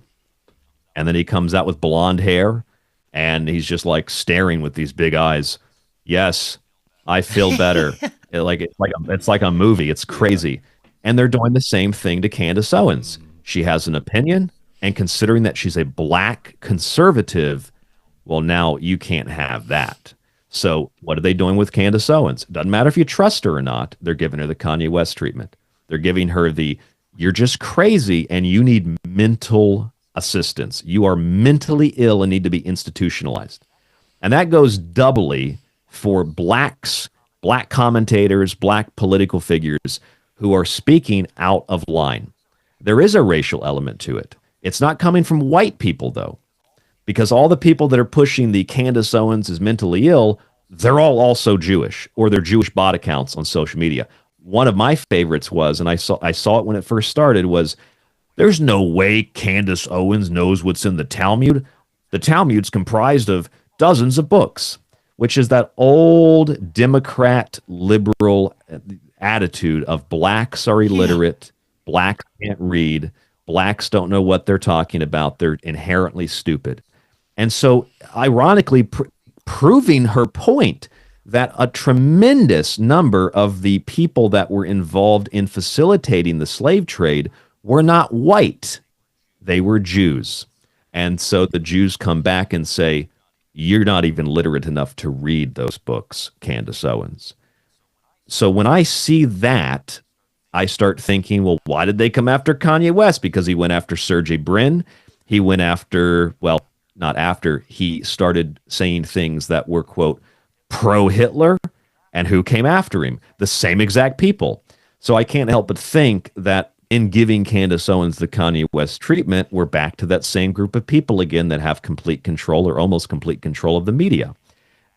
And then he comes out with blonde hair. And he's just like staring with these big eyes. Yes, I feel better. It's like a movie. It's crazy. And they're doing the same thing to Candace Owens. She has an opinion, and considering that she's a black conservative, well, now you can't have that. So what are they doing with Candace Owens? Doesn't matter if you trust her or not. They're giving her the Kanye West treatment. They're giving her you're just crazy and you need mental assistance. You are mentally ill and need to be institutionalized. And that goes doubly for black commentators, black political figures who are speaking out of line. There is a racial element to it. It's not coming from white people, though, because all the people that are pushing the Candace Owens is mentally ill, they're all also Jewish, or they're Jewish bot accounts on social media. One of my favorites was, and I saw it when it first started, was there's no way Candace Owens knows what's in the Talmud. The Talmud's comprised of dozens of books, which is that old Democrat liberal attitude of blacks are illiterate, blacks can't read, blacks don't know what they're talking about, they're inherently stupid. And so, ironically, proving her point that a tremendous number of the people that were involved in facilitating the slave trade were not white. They were Jews. And so the Jews come back and say, you're not even literate enough to read those books, Candace Owens. So when I see that, I start thinking, well, why did they come after Kanye West? Because he went after Sergey Brin. He went after, well, not after, he started saying things that were, quote, pro-Hitler. And who came after him? The same exact people. So I can't help but think that in giving Candace Owens the Kanye West treatment, we're back to that same group of people again that have complete control or almost complete control of the media.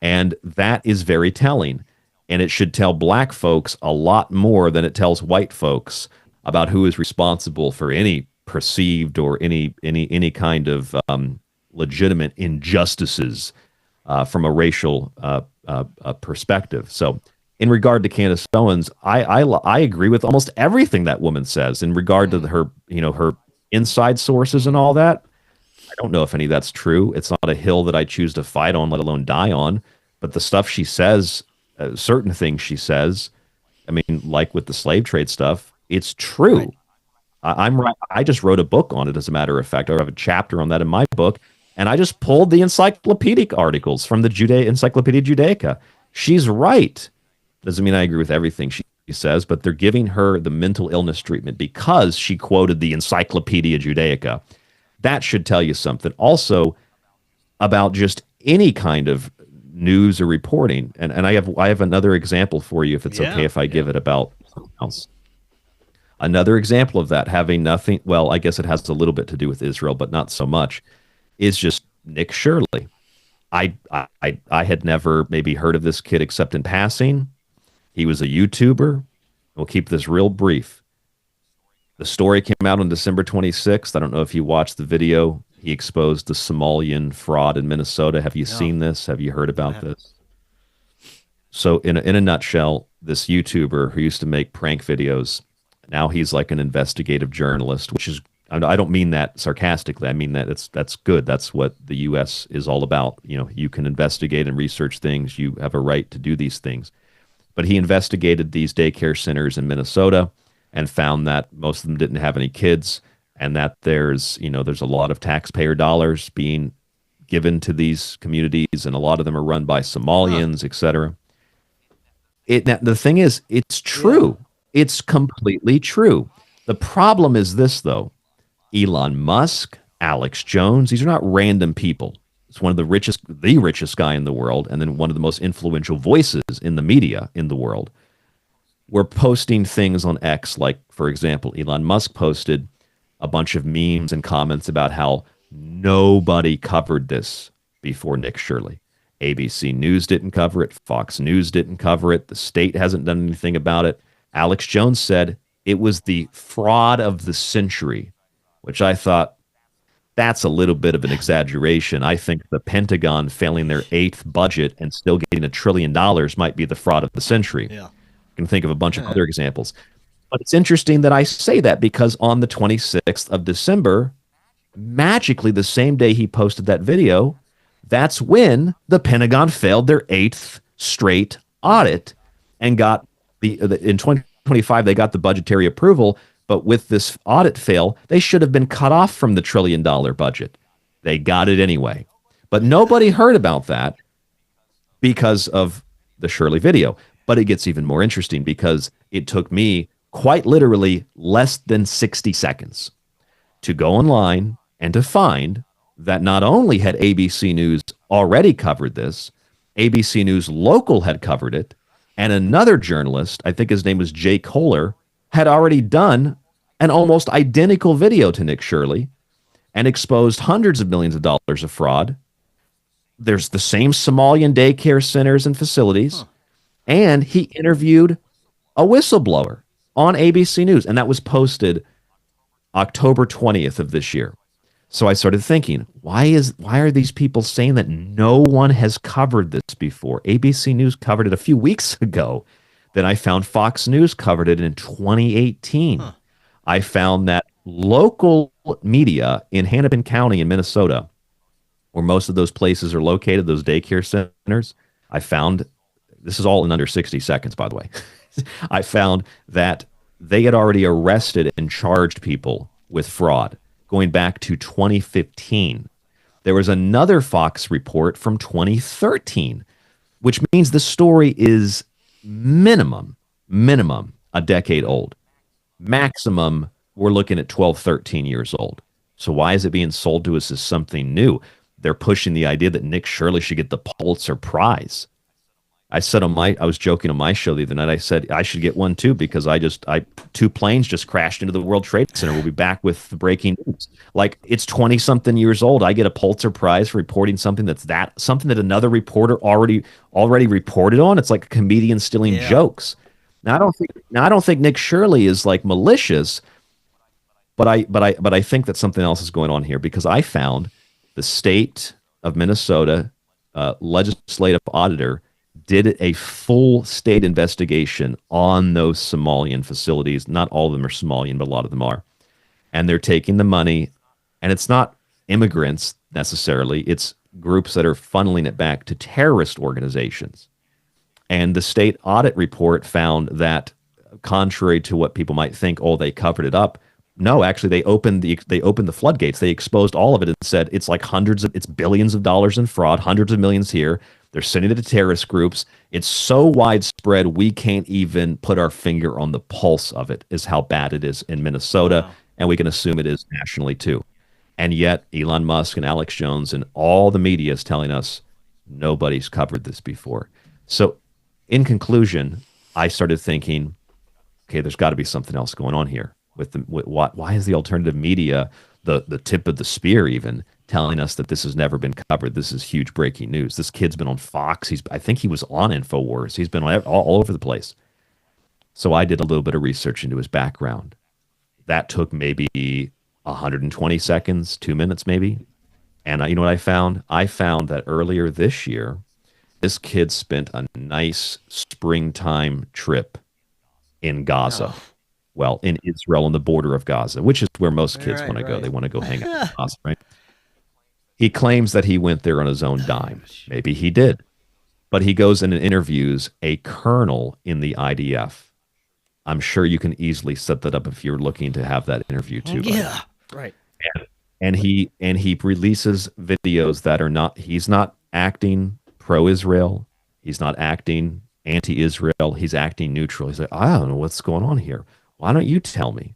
And that is very telling. And it should tell black folks a lot more than it tells white folks about who is responsible for any perceived or any kind of legitimate injustices from a racial perspective. So in regard to Candace Owens, I agree with almost everything that woman says in regard to her, her inside sources and all that. I don't know if any of that's true. It's not a hill that I choose to fight on, let alone die on. But the stuff she says, certain things she says, I mean, like with the slave trade stuff, it's true. Right. I'm right. I just wrote a book on it, as a matter of fact. I have a chapter on that in my book. And I just pulled the encyclopedic articles from the Encyclopedia Judaica. She's right. Doesn't mean I agree with everything she says, but they're giving her the mental illness treatment because she quoted the Encyclopedia Judaica. That should tell you something. Also, about just any kind of news or reporting. And I have another example for you, if it's okay if I give it about something else. Another example of that having nothing, well, I guess it has a little bit to do with Israel, but not so much, is just Nick Shirley. I had never maybe heard of this kid except in passing. He was a YouTuber. We'll keep this real brief. The story came out on December 26th. I don't know if you watched the video. He exposed the Somalian fraud in Minnesota. Have you seen this? Have you heard about this? So in a nutshell, this YouTuber who used to make prank videos, now he's like an investigative journalist, which is, I don't mean that sarcastically. I mean that that's good. That's what the U.S. is all about. You can investigate and research things. You have a right to do these things. But he investigated these daycare centers in Minnesota and found that most of them didn't have any kids, and that there's a lot of taxpayer dollars being given to these communities, and a lot of them are run by Somalians, etc. The thing is, it's true. Yeah. It's completely true. The problem is this, though. Elon Musk, Alex Jones, these are not random people. It's one of the richest guy in the world, and then one of the most influential voices in the media in the world. We're posting things on X, like, for example, Elon Musk posted a bunch of memes and comments about how nobody covered this before Nick Shirley. ABC News didn't cover it. Fox News didn't cover it. The state hasn't done anything about it. Alex Jones said it was the fraud of the century, which I thought, that's a little bit of an exaggeration. I think the Pentagon failing their 8th budget and still getting $1 trillion might be the fraud of the century. Yeah. I can think of a bunch of other examples. But it's interesting that I say that because on the 26th of December, magically the same day he posted that video, that's when the Pentagon failed their 8th straight audit and got in 2025, they got the budgetary approval. But with this audit fail, they should have been cut off from the $1 trillion budget. They got it anyway. But nobody heard about that because of the Shirley video. But it gets even more interesting because it took me quite literally less than 60 seconds to go online and to find that not only had ABC News already covered this, ABC News Local had covered it, and another journalist, I think his name was Jay Kohler, had already done an almost identical video to Nick Shirley. and exposed hundreds of millions of dollars of fraud. There's the same Somalian daycare centers and facilities. And he interviewed a whistleblower on ABC News, and that was posted October 20th of this year. So I started thinking, why are these people saying that no one has covered this before? ABC News covered it a few weeks ago. Then I found Fox News covered it in 2018. I found that local media in Hennepin County in Minnesota, where most of those places are located, those daycare centers, I found, this is all in under 60 seconds, by the way, I found that they had already arrested and charged people with fraud going back to 2015. There was another Fox report from 2013, which means the story is minimum a decade old. Maximum, we're looking at 12, 13 years old. So why is it being sold to us as something new? They're pushing the idea that Nick Shirley should get the Pulitzer Prize. I was joking on my show the other night. I said I should get one too because two planes just crashed into the World Trade Center. We'll be back with the breaking news. Like, it's 20-something years old. I get a Pulitzer Prize for reporting something something that another reporter already reported on. It's like a comedian stealing jokes. Now I don't think Nick Shirley is like malicious, but I think that something else is going on here because I found the state of Minnesota legislative auditor did a full state investigation on those Somalian facilities. Not all of them are Somalian, but a lot of them are. And they're taking the money, and it's not immigrants necessarily. It's groups that are funneling it back to terrorist organizations. And the state audit report found that, contrary to what people might think, they covered it up. No, actually, they opened the floodgates. They exposed all of it and said it's billions of dollars in fraud, hundreds of millions here. They're sending it to terrorist groups. It's so widespread, we can't even put our finger on the pulse of it, is how bad it is in Minnesota. Wow. And we can assume it is nationally too. And yet Elon Musk and Alex Jones and all the media is telling us nobody's covered this before. So in conclusion, I started thinking, okay, there's got to be something else going on here. Why is the alternative media the tip of the spear even telling us that this has never been covered? This is huge breaking news. This kid's been on Fox. I think he was on InfoWars. He's been all over the place. So I did a little bit of research into his background. That took maybe 120 seconds, 2 minutes maybe. And you know what I found? I found that earlier this year, this kid spent a nice springtime trip in Gaza. Oh. Well, in Israel, on the border of Gaza, which is where most kids want to go. They want to go hang out in Gaza, right? He claims that he went there on his own dime. Maybe he did. But he goes in and interviews a colonel in the IDF. I'm sure you can easily set that up if you're looking to have that interview too. Yeah, right. And he releases videos that are not, he's not acting pro-Israel. He's not acting anti-Israel. He's acting neutral. He's like, I don't know what's going on here. Why don't you tell me?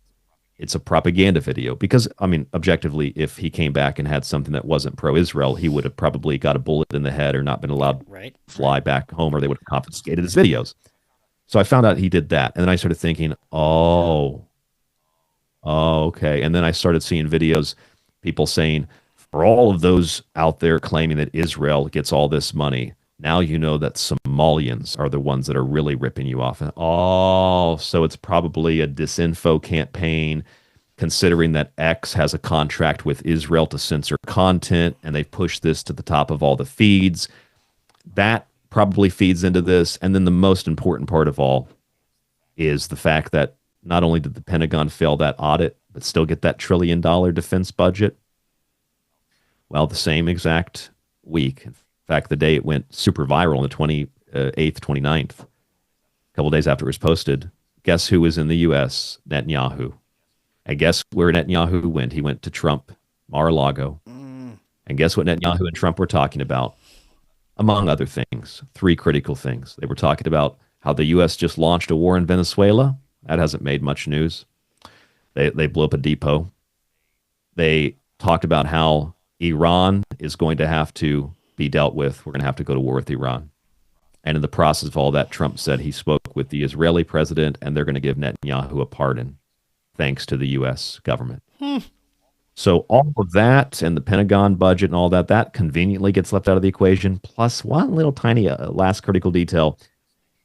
It's a propaganda video because, I mean, objectively, if he came back and had something that wasn't pro-Israel, he would have probably got a bullet in the head or not been allowed to fly back home, or they would have confiscated his videos. So I found out he did that. And then I started thinking, oh, okay. And then I started seeing videos, people saying, for all of those out there claiming that Israel gets all this money, now you know that Somalians are the ones that are really ripping you off. And, so it's probably a disinfo campaign, considering that X has a contract with Israel to censor content, and they've pushed this to the top of all the feeds. That probably feeds into this. And then the most important part of all is the fact that not only did the Pentagon fail that audit, but still get that $1 trillion defense budget. Well, the same exact week, in fact, the day it went super viral on the 28th, 29th, a couple of days after it was posted, guess who was in the U.S.? Netanyahu. And guess where Netanyahu went? He went to Trump, Mar-a-Lago. And guess what Netanyahu and Trump were talking about? Among other things, 3 critical things. They were talking about how the U.S. just launched a war in Venezuela. That hasn't made much news. They blew up a depot. They talked about how Iran is going to have to be dealt with. We're going to have to go to war with Iran. And in the process of all that, Trump said he spoke with the Israeli president and they're going to give Netanyahu a pardon, thanks to the U.S. government. So all of that and the Pentagon budget and all that, that conveniently gets left out of the equation. Plus one little tiny last critical detail.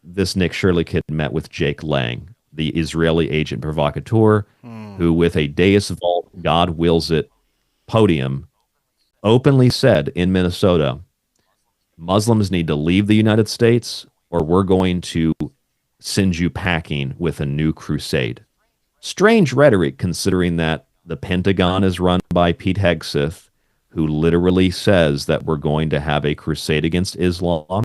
This Nick Shirley kid met with Jake Lang, the Israeli agent provocateur, who with a Deus Vult, God wills it podium, openly said in Minnesota, Muslims need to leave the United States or we're going to send you packing with a new crusade. Strange rhetoric considering that the Pentagon is run by Pete Hegseth, who literally says that we're going to have a crusade against Islam.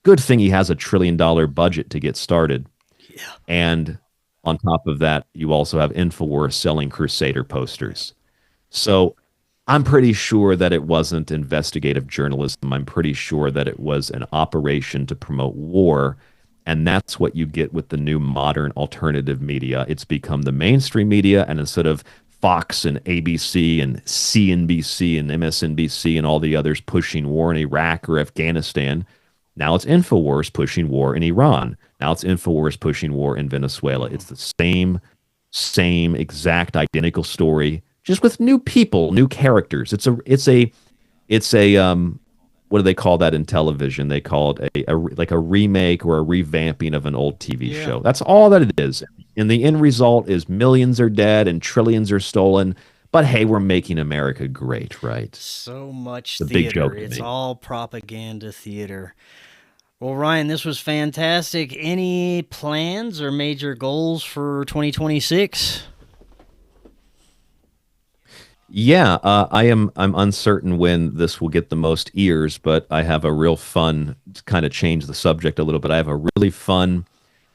Good thing he has $1 trillion budget to get started. Yeah. And on top of that, you also have InfoWars selling Crusader posters. So I'm pretty sure that it wasn't investigative journalism. I'm pretty sure that it was an operation to promote war. And that's what you get with the new modern alternative media. It's become the mainstream media, and instead of Fox and ABC and CNBC and MSNBC and all the others pushing war in Iraq or Afghanistan, now it's InfoWars pushing war in Iran. Now it's InfoWars pushing war in Venezuela. It's the same exact identical story, just with new people, new characters. It's a what do they call that in television? They call it like a remake or a revamping of an old TV show. That's all that it is. And the end result is millions are dead and trillions are stolen. But hey, we're making America great, right? So much it's a theater. Big joke it's all propaganda theater. Well, Ryan, this was fantastic. Any plans or major goals for 2026? Yeah, I'm uncertain when this will get the most ears, but I have a real fun, to kind of change the subject a little bit. I have a really fun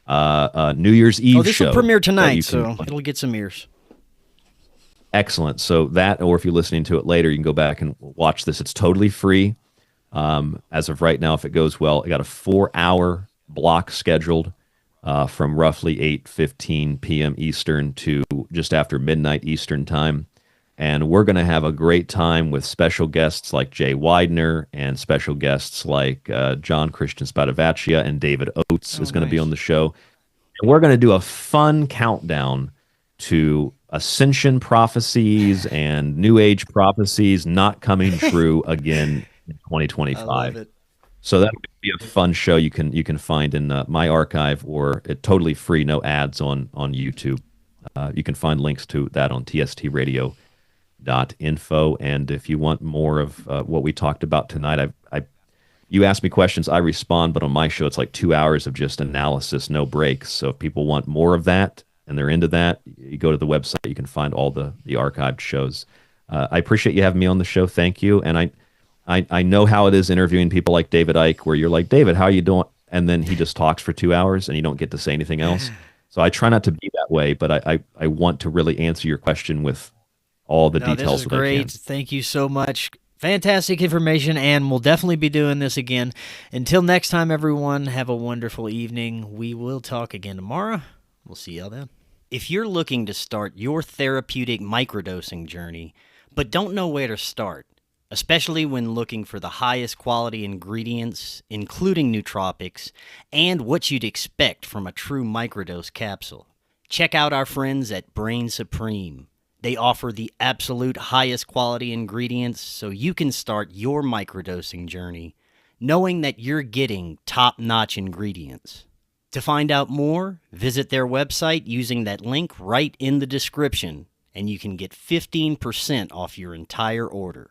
New Year's Eve show. Oh, this will premiere tonight, so it'll get some ears. Excellent. So that, or if you're listening to it later, you can go back and watch this. It's totally free. As of right now, if it goes well, I got a 4-hour block scheduled from roughly 8:15 p.m. Eastern to just after midnight Eastern time. And we're going to have a great time with special guests like Jay Widener and special guests like John Christian Spadavaccia, and David Oates is going to be on the show. And we're going to do a fun countdown to ascension prophecies and New Age prophecies not coming true again in 2025. I love it. So that would be a fun show you can find in my archive, or totally free, no ads on YouTube. You can find links to that on tstradio.info. And if you want more of what we talked about tonight, you ask me questions, I respond, but on my show it's like 2 hours of just analysis, no breaks. So if people want more of that and they're into that, you go to the website, you can find all the archived shows. I appreciate you having me on the show. Thank you. And I know how it is interviewing people like David Icke, where you're like, David, how are you doing? And then he just talks for 2 hours and you don't get to say anything else. So I try not to be that way, but I want to really answer your question with all the details. This is great. Thank you so much. Fantastic information, and we'll definitely be doing this again. Until next time, everyone, have a wonderful evening. We will talk again tomorrow. We'll see y'all then. If you're looking to start your therapeutic microdosing journey, but don't know where to start, especially when looking for the highest quality ingredients, including nootropics, and what you'd expect from a true microdose capsule, check out our friends at Brainsupreme. They offer the absolute highest quality ingredients so you can start your microdosing journey knowing that you're getting top-notch ingredients. To find out more, visit their website using that link right in the description, and you can get 15% off your entire order.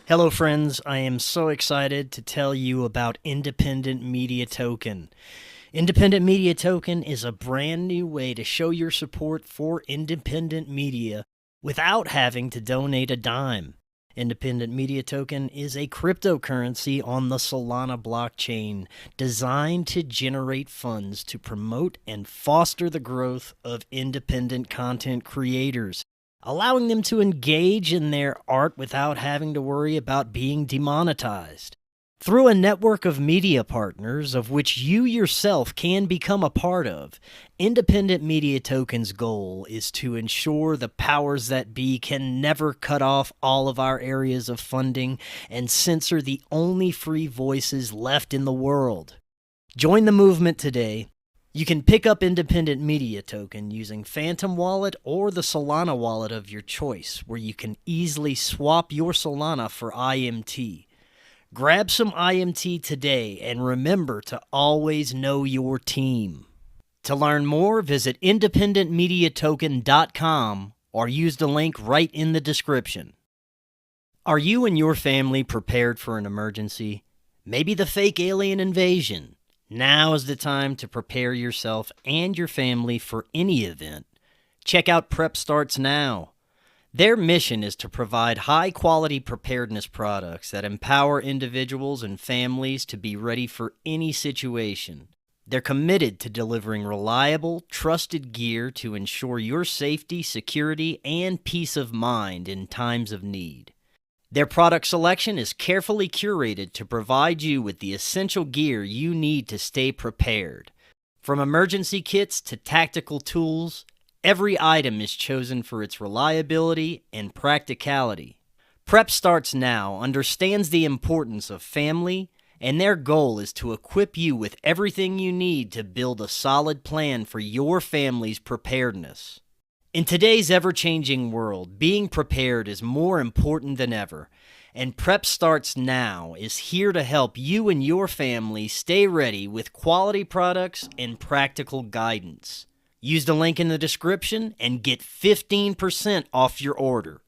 Hello friends, I am so excited to tell you about Independent Media Token. Independent Media Token is a brand new way to show your support for independent media without having to donate a dime. Independent Media Token is a cryptocurrency on the Solana blockchain designed to generate funds to promote and foster the growth of independent content creators, allowing them to engage in their art without having to worry about being demonetized. Through a network of media partners, of which you yourself can become a part of, Independent Media Token's goal is to ensure the powers that be can never cut off all of our areas of funding and censor the only free voices left in the world. Join the movement today You can pick up Independent Media Token using Phantom Wallet or the Solana wallet of your choice, where you can easily swap your Solana for IMT. Grab some IMT today and remember to always know your team. To learn more, visit independentmediatoken.com or use the link right in the description. Are you and your family prepared for an emergency? Maybe the fake alien invasion? Now is the time to prepare yourself and your family for any event. Check out Prep Starts Now. Their mission is to provide high-quality preparedness products that empower individuals and families to be ready for any situation. They're committed to delivering reliable, trusted gear to ensure your safety, security, and peace of mind in times of need. Their product selection is carefully curated to provide you with the essential gear you need to stay prepared. From emergency kits to tactical tools, every item is chosen for its reliability and practicality. Prep Starts Now understands the importance of family, and their goal is to equip you with everything you need to build a solid plan for your family's preparedness. In today's ever-changing world, being prepared is more important than ever, and Prep Starts Now is here to help you and your family stay ready with quality products and practical guidance. Use the link in the description and get 15% off your order.